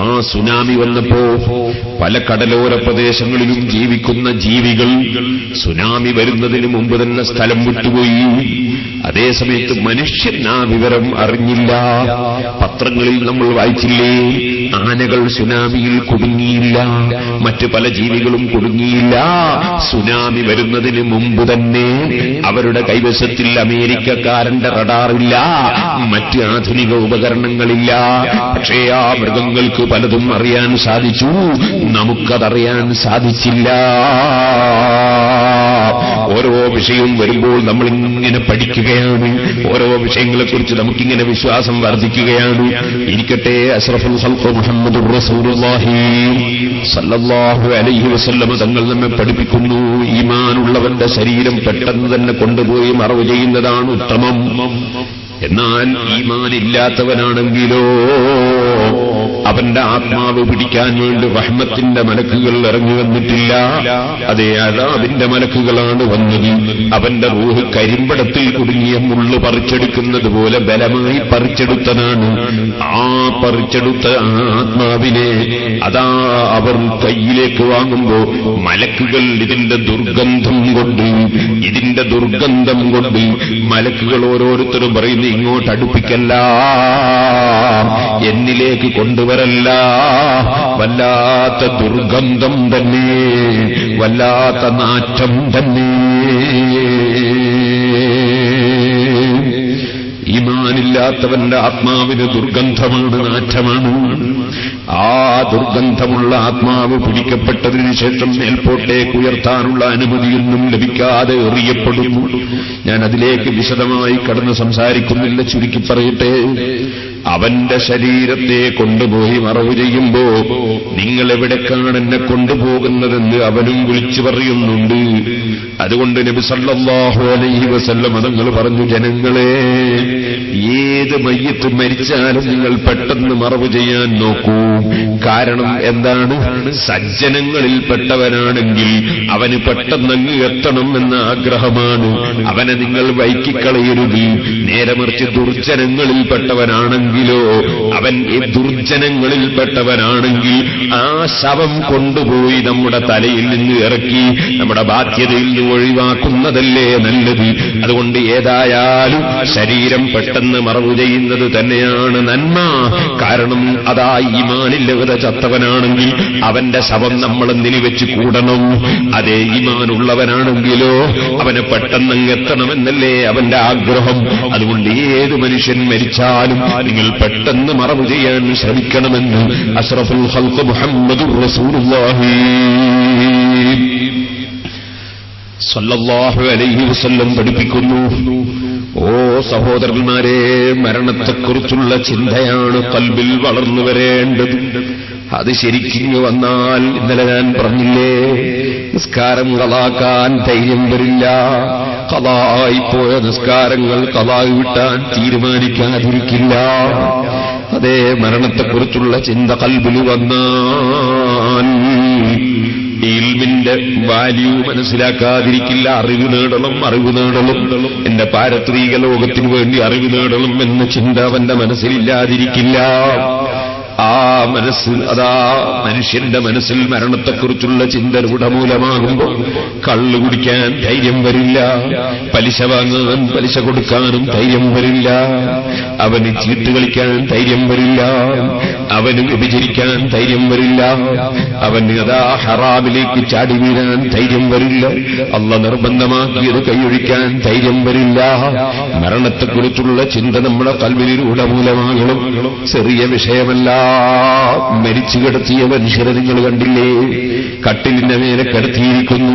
ആ സുനാമി വന്നപ്പോ പല കടലോര പ്രദേശങ്ങളിലും ജീവിക്കുന്ന ജീവികൾ സുനാമി വരുന്നതിന് മുമ്പ് തന്നെ സ്ഥലം വിട്ടുപോയി. അതേസമയത്ത് മനുഷ്യൻ ആ വിവരം അറിഞ്ഞില്ല. പത്രങ്ങളിൽ നമ്മൾ വായിച്ചില്ലേ, ആനകൾ സുനാമിയിൽ കുടുങ്ങിയില്ല, മറ്റ് പല ജീവികളും കുടുങ്ങിയില്ല. സുനാമി വരുന്നതിന് മുമ്പ് തന്നെ അവരുടെ കൈവശത്തിൽ അമേരിക്കക്കാരന്റെ റഡാറില്ല, മറ്റ് ആധുനിക ഉപകരണങ്ങളില്ല. പക്ഷേ ആ മൃഗങ്ങൾക്ക് പലതും അറിയാൻ സാധിച്ചു, നമുക്കതറിയാൻ സാധിച്ചില്ല. ഓരോ വിഷയവും വരുമ്പോൾ നമ്മളിങ്ങനെ പഠിക്കുകയാണ്, ഓരോ വിഷയങ്ങളെക്കുറിച്ച് നമുക്കിങ്ങനെ വിശ്വാസം വർദ്ധിക്കുകയാണ്. ഇരിക്കട്ടെ, അഷ്റഫുൽ ഖൽഖ് മുഹമ്മദുർ റസൂലുള്ളാഹി സല്ലല്ലാഹു അലൈഹി വസല്ലം തങ്ങൾ നമ്മെ പഠിപ്പിക്കുന്നു, ഈമാനുള്ളവന്റെ ശരീരം പെട്ടെന്ന് തന്നെ കൊണ്ടുപോയി മറവ് ചെയ്യുന്നതാണ് ഉത്തമം. എന്നാൽ ഈമാനില്ലാത്തവനാണെങ്കിലോ അവന്റെ ആത്മാവ് പിടിക്കാൻ വേണ്ടി റഹ്മത്തിന്റെ മലക്കുകൾ ഇറങ്ങി വന്നിട്ടില്ല, അതേ അദാബിന്റെ മലക്കുകളാണ് വന്നത്. അവന്റെ റൂഹ് കരിമ്പടത്തിൽ കുടുങ്ങിയ മുള്ളു പറിച്ചെടുക്കുന്നത് പോലെ ബലമായി പറിച്ചെടുത്തതാണ്. ആ പറിച്ചെടുത്ത ആത്മാവിനെ അതാ അവർ കയ്യിലേക്ക് വാങ്ങുമ്പോ മലക്കുകൾ ഇതിന്റെ ദുർഗന്ധം കൊണ്ട് മലക്കുകൾ ഓരോരുത്തരും പറയുന്നു, ഇങ്ങോട്ട് അടുപ്പിക്കല്ല, എന്നിലേക്ക് കൊണ്ടുവരല്ല. വല്ലാത്ത ദുർഗന്ധം തന്നെ, വല്ലാത്ത നാറ്റം തന്നെ. ഈമാനില്ലാത്തവന്റെ ആത്മാവിന് ദുർഗന്ധമാണ്, നാറ്റമാണ്. ആ ദുർഗന്ധമുള്ള ആത്മാവ് പിടിക്കപ്പെട്ടതിന് ശേഷം മേൽപോട്ടേക്ക് ഉയർത്താനുള്ള അനുമതിയൊന്നും ലഭിക്കാതെ എറിയപ്പെടുന്നു. ഞാൻ അതിലേക്ക് വിശദമായി കടന്ന് സംസാരിക്കുന്നില്ല, ചുരുക്കി പറയട്ടെ. അവന്റെ ശരീരത്തെ കൊണ്ടുപോയി മറവ് ചെയ്യുമ്പോ നിങ്ങൾ എവിടേക്കാണ് എന്നെ കൊണ്ടുപോകുന്നതെന്ന് അവനും വിളിച്ചു പറയുന്നുണ്ട്. അതുകൊണ്ട് നബി സല്ലല്ലാഹു അലൈഹി വസല്ലം തങ്ങൾ പറഞ്ഞു, ജനങ്ങളെ, ഏത് മയ്യിത്ത് മരിച്ചാലും നിങ്ങൾ പെട്ടെന്ന് മറവ് ചെയ്യാൻ നോക്കൂ. കാരണം എന്താണ്? സജ്ജനങ്ങളിൽപ്പെട്ടവനാണെങ്കിൽ അവന് പെട്ടെന്നങ്ങ് എത്തണം എന്ന ആഗ്രഹമാണ്. അവനെ നിങ്ങൾ വൈക്കിക്കളയരുത്. നേരെ മറിച്ച് ദുർജനങ്ങളിൽപ്പെട്ടവനാണെങ്കിലോ, അവൻ ദുർജനങ്ങളിൽപ്പെട്ടവനാണെങ്കിൽ ആ ശവം കൊണ്ടുപോയി നമ്മുടെ തലയിൽ നിന്ന് ഇറക്കി നമ്മുടെ ബാധ്യതയിൽ നിന്ന് ഒഴിവാക്കുന്നതല്ലേ നല്ലത്. അതുകൊണ്ട് ഏതായാലും ശരീരം പെട്ടെന്ന് മറവു ചെയ്യുന്നത് തന്നെയാണ് നന്മ. കാരണം അതാ ഈമാനില്ലാതെ ചത്തവനാണെങ്കിൽ അവന്റെ ശവം നമ്മൾ എന്തിനു വെച്ച് കൂടണം? അതേ ഈമാനുള്ളവനാണെങ്കിലോ അവന് പെട്ടെന്ന് എത്തണമെന്നല്ലേ അവന്റെ ആഗ്രഹം. അതുകൊണ്ട് ഏത് മനുഷ്യൻ മരിച്ചാലും നിങ്ങൾ പെട്ടെന്ന് മറവു ചെയ്യാൻ ശ്രമിക്കണമെന്ന് അഷ്റഫുൽ ഖൽഖ് മുഹമ്മദുർ റസൂലുള്ളാഹി സല്ലല്ലാഹു അലൈഹി വസല്ലം പഠിപ്പിക്കുന്നു. ഓ സഹോദരന്മാരെ, മരണത്തെക്കുറിച്ചുള്ള ചിന്തയാണ് ഖൽബിൽ വളർന്നു വരേണ്ടത്. അത് ശരിക്കും വന്നാൽ, ഇന്നലെ ഞാൻ പറഞ്ഞില്ലേ, നിസ്കാരം ഖളാക്കാൻ ധൈര്യം വരില്ല. ഖളായിപ്പോയ നിസ്കാരങ്ങൾ ഖളാ വിട്ടാൻ തീരുമാനിക്കാതിരിക്കില്ല. അതേ മരണത്തെക്കുറിച്ചുള്ള ചിന്ത ഖൽബിൽ വന്നാൽ ഇൽമിന്റെ വാല്യൂ മനസ്സിലാക്കാതിരിക്കില്ല. അറിവ് നേടണം, അറിവ് നേടണം, എന്റെ പാരത്രിക ലോകത്തിനു വേണ്ടി അറിവ് നേടണം എന്ന ചിന്ത അവന്റെ മനസ്സിലില്ലാതിരിക്കില്ല. ആ മനസ്സിൽ, അതാ മനുഷ്യന്റെ മനസ്സിൽ മരണത്തെക്കുറിച്ചുള്ള ചിന്ത രൂഢമൂലമാകുമ്പോൾ കള്ളു കുടിക്കാൻ ധൈര്യം വരില്ല, പലിശ വാങ്ങാൻ പലിശ കൊടുക്കാനും ധൈര്യം വരില്ല, അവന് ചീട്ട് കളിക്കാൻ ധൈര്യം വരില്ല, അവന് വ്യഭിചരിക്കാൻ ധൈര്യം വരില്ല, അവന് അതാ ഹറാമിലേക്ക് ചാടി വീഴാൻ ധൈര്യം വരില്ല, അള്ളാഹ് നിർബന്ധമാക്കിയത് കൈയൊഴിക്കാൻ ധൈര്യം വരില്ല. മരണത്തെക്കുറിച്ചുള്ള ചിന്ത നമ്മുടെ ഖൽബിൽ രൂഢമൂലമാകണം. ചെറിയ വിഷയമല്ല. മരിച്ചു കിടത്തിയ മനുഷ്യരെ നിങ്ങൾ കണ്ടില്ലേ? കട്ടിലിന്റെ മേലെ കിടത്തിയിരിക്കുന്നു.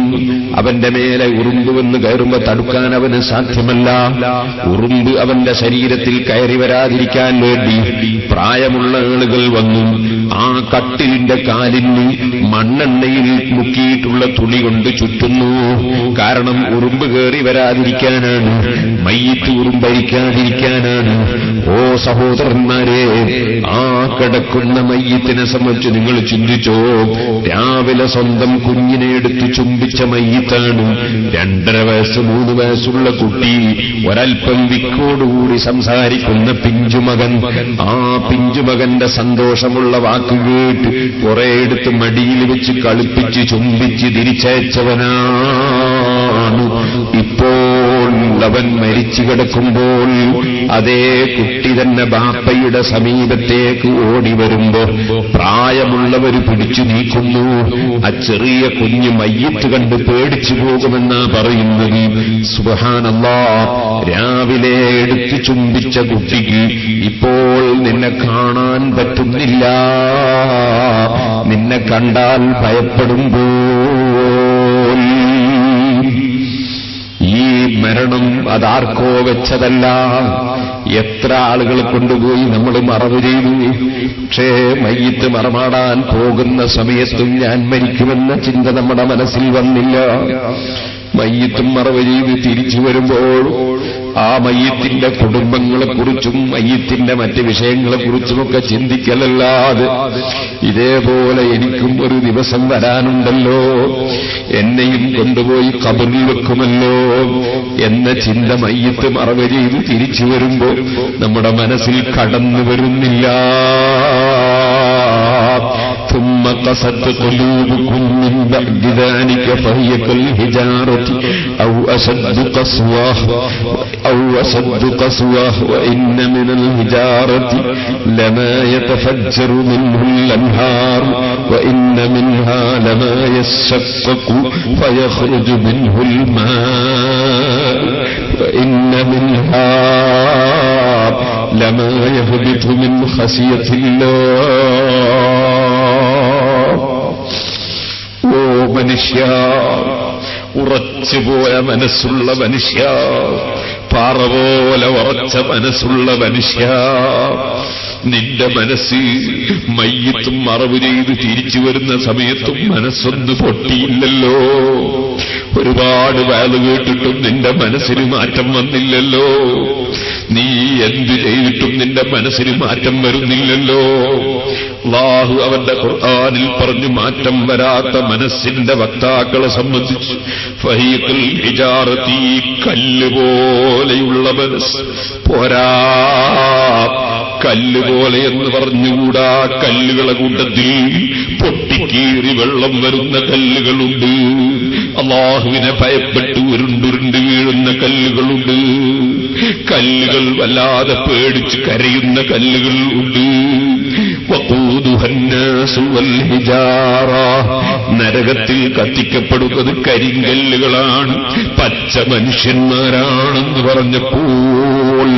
അവന്റെ മേലെ ഉറുമ്പ് വന്ന് കയറുമ്പോ തടുക്കാൻ അവന് സാധ്യമല്ല. ഉറുമ്പ് അവന്റെ ശരീരത്തിൽ കയറി വരാതിരിക്കാൻ വേണ്ടി പ്രായമുള്ള ആളുകൾ വന്നു ആ കട്ടിലിന്റെ കാലിന് മണ്ണെണ്ണയിൽ മുക്കിയിട്ടുള്ള തുണി കൊണ്ട് ചുറ്റുന്നു. കാരണം ഉറുമ്പ് കയറി വരാതിരിക്കാനാണ്, മയ്യിത്ത് ഉറുമ്പരിക്കാതിരിക്കാനാണ്. ഓ സഹോദരന്മാരെ, ആ കിടക്കുന്ന മയ്യിത്തിനെ സംബന്ധിച്ച് നിങ്ങൾ ചിന്തിച്ചോ? രാവിലെ സ്വന്തം കുഞ്ഞിനെ എടുത്ത് ചുംബിച്ച മയ്യിത്താണ്. 2.5 വയസ്സ് 3 വയസ്സുള്ള കുട്ടി, ഒരൽപ്പം വിക്കോടുകൂടി സംസാരിക്കുന്ന പിഞ്ചുമകൻ. ആ പിഞ്ചുമകന്റെ സന്തോഷമുള്ള വാക്ക് കേട്ട് കുറെ എടുത്ത് മടിയിൽ വെച്ച് കളിപ്പിച്ച് ചുംബിച്ച് തിരിച്ചയച്ചവനാണ്. ഇപ്പോൾ അവൻ മരിച്ചു കിടക്കുമ്പോൾ അതേ കുട്ടി തന്നെ ബാപ്പയുടെ സമീപത്തേക്ക് ഓടി വരുമ്പോ പ്രായമുള്ളവർ പിടിച്ചു നീക്കുന്നു. ആ ചെറിയ കുഞ്ഞ് മയ്യിത്ത് കണ്ട് പേടിച്ചു പോകുമെന്നാ പറയുന്നത്. സുബ്ഹാനല്ലാഹ്, രാവിലെ എടുത്തു ചുംബിച്ച കുട്ടിക്ക് ഇപ്പോൾ നിന്നെ കാണാൻ പറ്റുന്നില്ല. നിന്നെ കണ്ടാൽ ഭയപ്പെടുമ്പോൾ ഈ മരണം അതാർക്കോ വെച്ചതല്ല. എത്ര ആളുകൾ കൊണ്ടുപോയി നമ്മൾ മറവ് ചെയ്തു. പക്ഷേ മയ്യിത്ത് മറമാടാൻ പോകുന്ന സമയത്തും ഞാൻ മരിക്കുമെന്ന ചിന്ത നമ്മുടെ മനസ്സിൽ വന്നില്ല. മയ്യിത്തും മറവ് ചെയ്ത് തിരിച്ചു വരുമ്പോൾ ആ മയ്യിത്തിന്റെ കുടുംബങ്ങളെക്കുറിച്ചും മയ്യിത്തിന്റെ മറ്റ് വിഷയങ്ങളെക്കുറിച്ചുമൊക്കെ ചിന്തിക്കലല്ലാതെ ഇതേപോലെ എനിക്കും ഒരു ദിവസം വരാനുണ്ടല്ലോ, എന്നെയും കൊണ്ടുപോയി ഖബറിൽ വെക്കുമല്ലോ എന്ന ചിന്ത മയ്യിത്ത് മറവ് ചെയ്ത് തിരിച്ചു വരുമ്പോൾ നമ്മുടെ മനസ്സിൽ കടന്നു വരുന്നില്ല. ثم قست قلوبكم من بعد ذلك فهي كالحجارة أو أشد قسوة وإن من الحجارة لما يتفجر منه الأنهار وإن منها لما يشقق فيخرج منه الماء وإن منها لما يهبط من خشية الله. ഓ മനുഷ്യ, ഉറച്ചുപോയ മനസ്സുള്ള മനുഷ്യ, പാറ പോലെ ഉറച്ച മനസ്സുള്ള മനുഷ്യ, നിന്റെ മനസ്സ് മയ്യിത്തും മറവ് ചെയ്ത് തിരിച്ചു വരുന്ന സമയത്തും മനസ്സൊന്ന് പൊട്ടിയില്ലല്ലോ. ഒരുപാട് വയല് കേട്ടിട്ടും നിന്റെ മനസ്സിന് മാറ്റം വന്നില്ലല്ലോ. നീ എന്ത് ചെയ്തിട്ടും നിന്റെ മനസ്സിന് മാറ്റം വരുന്നില്ലല്ലോ. അല്ലാഹു അവന്റെ ഖുർആനിൽ പറഞ്ഞു, മാറ്റം വരാത്ത മനസ്സിന്റെ വക്താക്കളെ സംബന്ധിച്ച് ഫഹീഖുൽ ഹിജാറത്തി, കല്ലുപോലെയുള്ള മനസ്സ് പോരാ. കല്ലുപോലെ എന്ന് പറഞ്ഞുകൂടാ. കല്ലുകളെ കൂട്ടത്തിൽ പൊട്ടിക്കീറി വെള്ളം വരുന്ന കല്ലുകളുണ്ട്. അള്ളാഹുവിനെ ഭയപ്പെട്ട് ഉരുണ്ടുരുണ്ട് വീഴുന്ന കല്ലുകളുണ്ട്. കല്ലുകൾ വല്ലാതെ പേടിച്ച് കരയുന്ന കല്ലുകൾ ഉണ്ട്. നരകത്തിൽ കത്തിക്കപ്പെടുന്നത് കരിങ്കല്ലുകളാണ്, പച്ച മനുഷ്യന്മാരാണെന്ന് പറഞ്ഞപ്പോൾ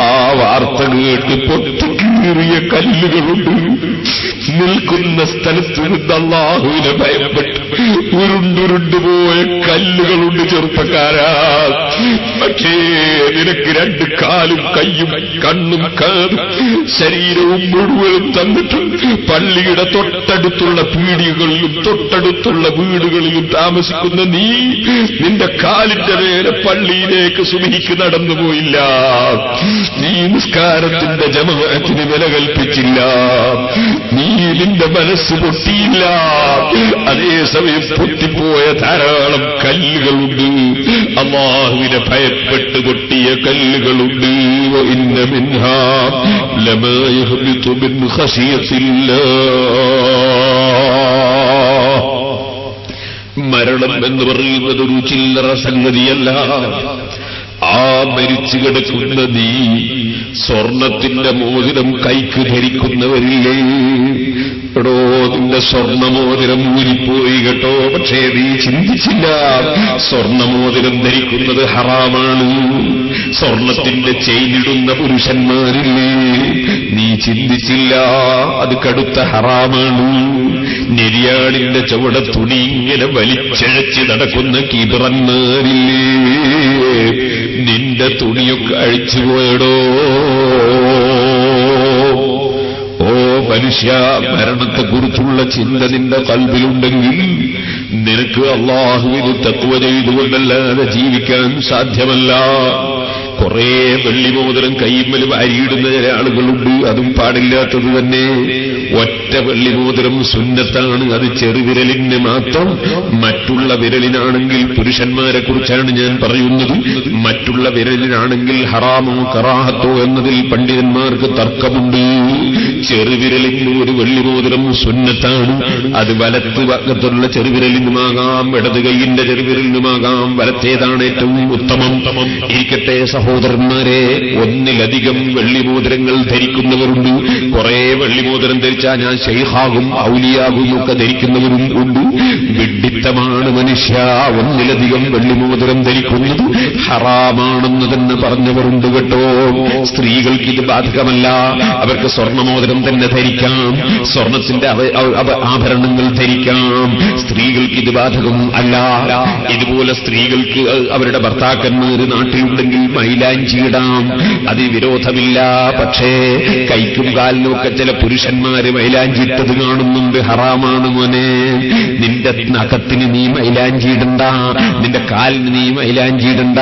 ആ വാർത്ത കേട്ട് പൊട്ടിക്കീറിയ കല്ലുകളുണ്ട്. നിൽക്കുന്ന സ്ഥലത്ത് നിന്ന് അല്ലാഹുവിനെ ഭയപ്പെട്ട് ഉരുണ്ടുരുണ്ടുപോയ കല്ലുകളുണ്ട് ചെറുപ്പക്കാരാ. പക്ഷേ നിനക്ക് രണ്ട് കാലും കയ്യും കണ്ണും കാതും ശരീരവും മുഴുവനും തന്നിട്ടുണ്ട്. പള്ളിയുടെ തൊട്ടടുത്തുള്ള പീടികകളിലും തൊട്ടടുത്തുള്ള വീടുകളിലും താമസിക്കുന്ന നീ നിന്റെ കാലിന്റെ മേലെ പള്ളിയിലേക്ക് സുബഹിക്ക് നടന്നുപോയില്ല. നീ നിസ്കാരത്തിന്റെ ജമാഅത്തിന് വില കൽപ്പിച്ചില്ല. നീ നിന്റെ മനസ്സ് പൊട്ടിയില്ല. അതേസമയം പൊട്ടിപ്പോയ ധാരാളം കല്ലുകളുണ്ട്. അല്ലാഹുവിനെ ഭയപ്പെട്ട് പൊട്ടിയ കല്ലുകളുണ്ട്. ഇന്ന മിൻഹാ ലമാ യഹ്ബിതു മിൻ ഖശിയത്തില്ലാഹ്. മരണം എന്ന് പറയുന്നത് ഒരു ചില്ലറ സംഗതിയല്ല. ആ മരിച്ചു കിടക്കുന്ന നീ സ്വർണത്തിന്റെ മോതിരം കൈക്ക് ധരിക്കുന്നവരില്ലേ? എടോ, നിന്റെ സ്വർണമോതിരം ഊരിപ്പോയി കേട്ടോ. പക്ഷേ നീ ചിന്തിച്ചില്ല, സ്വർണമോതിരം ധരിക്കുന്നത് ഹറാമാണ്. സ്വർണത്തിന്റെ ചെയിനിടുന്ന പുരുഷന്മാരില്ലേ, നീ ചിന്തിച്ചില്ല, അത് കടുത്ത ഹറാമാണ്. നെരിയാടിന്റെ ചുവട തുണി ഇങ്ങനെ വലിച്ചഴച്ച് നടക്കുന്ന കീബറന്മാരില്ലേ, നിന്റെ തുണിയൊക്കെ അഴിച്ചുപോയടോ. ഓ മനുഷ്യ, മരണത്തെക്കുറിച്ചുള്ള ചിന്ത നിന്റെ കൽബിലുണ്ടെങ്കിൽ നിനക്ക് അല്ലാഹുവിന് തഖ്വ ചെയ്തുകൊണ്ടല്ലാതെ ജീവിക്കാൻ സാധ്യമല്ല. കുറേ വെള്ളിമോതിരം കൈമ്മലും അരിയിടുന്ന ചില ആളുകളുണ്ട്, അതും പാടില്ലാത്തത് തന്നെ. ഒറ്റ വെള്ളിമോതിരം സുന്നത്താണ്, അത് ചെറുവിരലിന് മാത്രം. മറ്റുള്ള വിരലിനാണെങ്കിൽ, പുരുഷന്മാരെ കുറിച്ചാണ് ഞാൻ പറയുന്നത്, മറ്റുള്ള വിരലിനാണെങ്കിൽ ഹറാമോ കറാഹത്തോ എന്നതിൽ പണ്ഡിതന്മാർക്ക് തർക്കമുണ്ട്. ചെറുവിരലിന് ഒരു വെള്ളിമോതിരം സുന്നത്താണ്. അത് വലത്ത് ഭാഗത്തുള്ള ചെറുവിരലിനുമാകാം, ഇടത് കൈയിന്റെ ചെറുവിരലിനുമാകാം. വലത്തേതാണ് ഏറ്റവും ഉത്തമം. ഇരിക്കട്ടെ സഹോദരന്മാരെ, ഒന്നിലധികം വെള്ളിമോതിരങ്ങൾ ധരിക്കുന്നവരുണ്ട്. കുറെ വെള്ളിമോതിരം ധരിച്ചാൽ ഞാൻ ശൈഖാകും ഔലിയാകും ഒക്കെ ധരിക്കുന്നവരും ഉണ്ട്. വിഡ്ഢിത്തമാണ് മനുഷ്യ. ഒന്നിലധികം വെള്ളിമോതിരം ധരിക്കുന്നത് ഹറാമാണെന്ന് തന്നെ പറഞ്ഞവരുണ്ട് കേട്ടോ. സ്ത്രീകൾക്ക് ഇത് ബാധകമല്ല, അവർക്ക് സ്വർണമോതിരം തന്നെ ധരിക്കാം, സ്വർണത്തിന്റെ ആഭരണങ്ങൾ ധരിക്കാം. സ്ത്രീകൾക്ക് ഇത് ബാധകം അല്ല. ഇതുപോലെ സ്ത്രീകൾക്ക് അവരുടെ ഭർത്താക്കന്മാര് നാട്ടിലുണ്ടെങ്കിൽ മൈലാഞ്ചിയിടാം, അത് വിരോധമില്ല. പക്ഷേ കൈക്കും കാലിനും ഒക്കെ ചില പുരുഷന്മാര് മൈലാഞ്ചിട്ടത് കാണുന്നുണ്ട്, ഹറാമാണ് മോനെ. നിന്റെ നഖത്തിന് നീ മൈലാഞ്ചിയിടണ്ട, നിന്റെ കാലിന് നീ മൈലാഞ്ചിയിടണ്ട.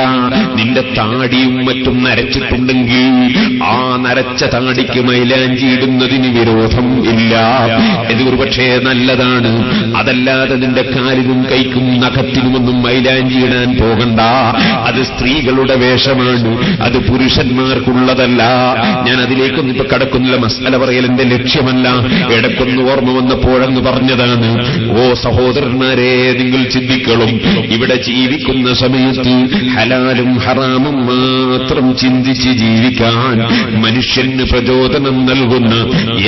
നിന്റെ താടിയും മറ്റും നരച്ചിട്ടുണ്ടെങ്കിൽ ആ നരച്ച താടിക്ക് മൈലാഞ്ചിയിടുന്നതിന് വിരോധം ഇല്ല. ഇത് ഒരുപക്ഷേ നല്ലതാണ്. അതല്ലാതെ നിന്റെ കാലിനും കൈക്കും നഖത്തിനുമൊന്നും മൈലാഞ്ചിയിടാൻ പോകണ്ട. അത് സ്ത്രീകളുടെ വേഷമാണ്, അത് പുരുഷന്മാർക്കുള്ളതല്ല. ഞാൻ അതിലേക്കൊന്നും ഇപ്പൊ കടക്കുന്നില്ല, മസ്അല പറയൽ എന്റെ ലക്ഷ്യമല്ല. ഇടക്കൊന്ന് ഓർമ്മ വന്നപ്പോഴെന്ന് പറഞ്ഞതാണ്. ഓ സഹോദരന്മാരെ, നിങ്ങൾ ചിന്തിക്കണം. ഇവിടെ ജീവിക്കുന്ന സമയത്ത് ഹലാലും ഹറാമും മാത്രം ചിന്തിച്ച് ജീവിക്കാൻ മനുഷ്യന് പ്രചോദനം നൽകുന്ന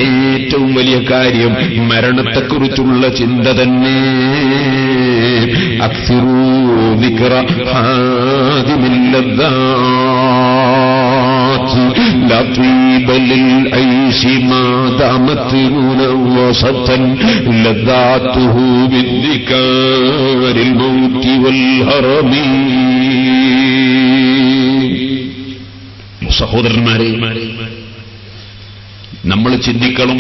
ഏറ്റവും വലിയ കാര്യം മരണത്തെക്കുറിച്ചുള്ള ചിന്ത തന്നെ. അക്സിറൂ ദിക്റ ഹാദിമിൽ ലദ്ദാത്ത് ലാ തീബ ലിൽ ഐശി മാ ദാമത് മുനവ്വസതൻ ലദ്ദാതുഹു ബിദ്ദികാരിൽ മൗതി വൽ ഹറമി. സഹോദരന്മാരെ, നമ്മൾ ചിന്തിക്കണം.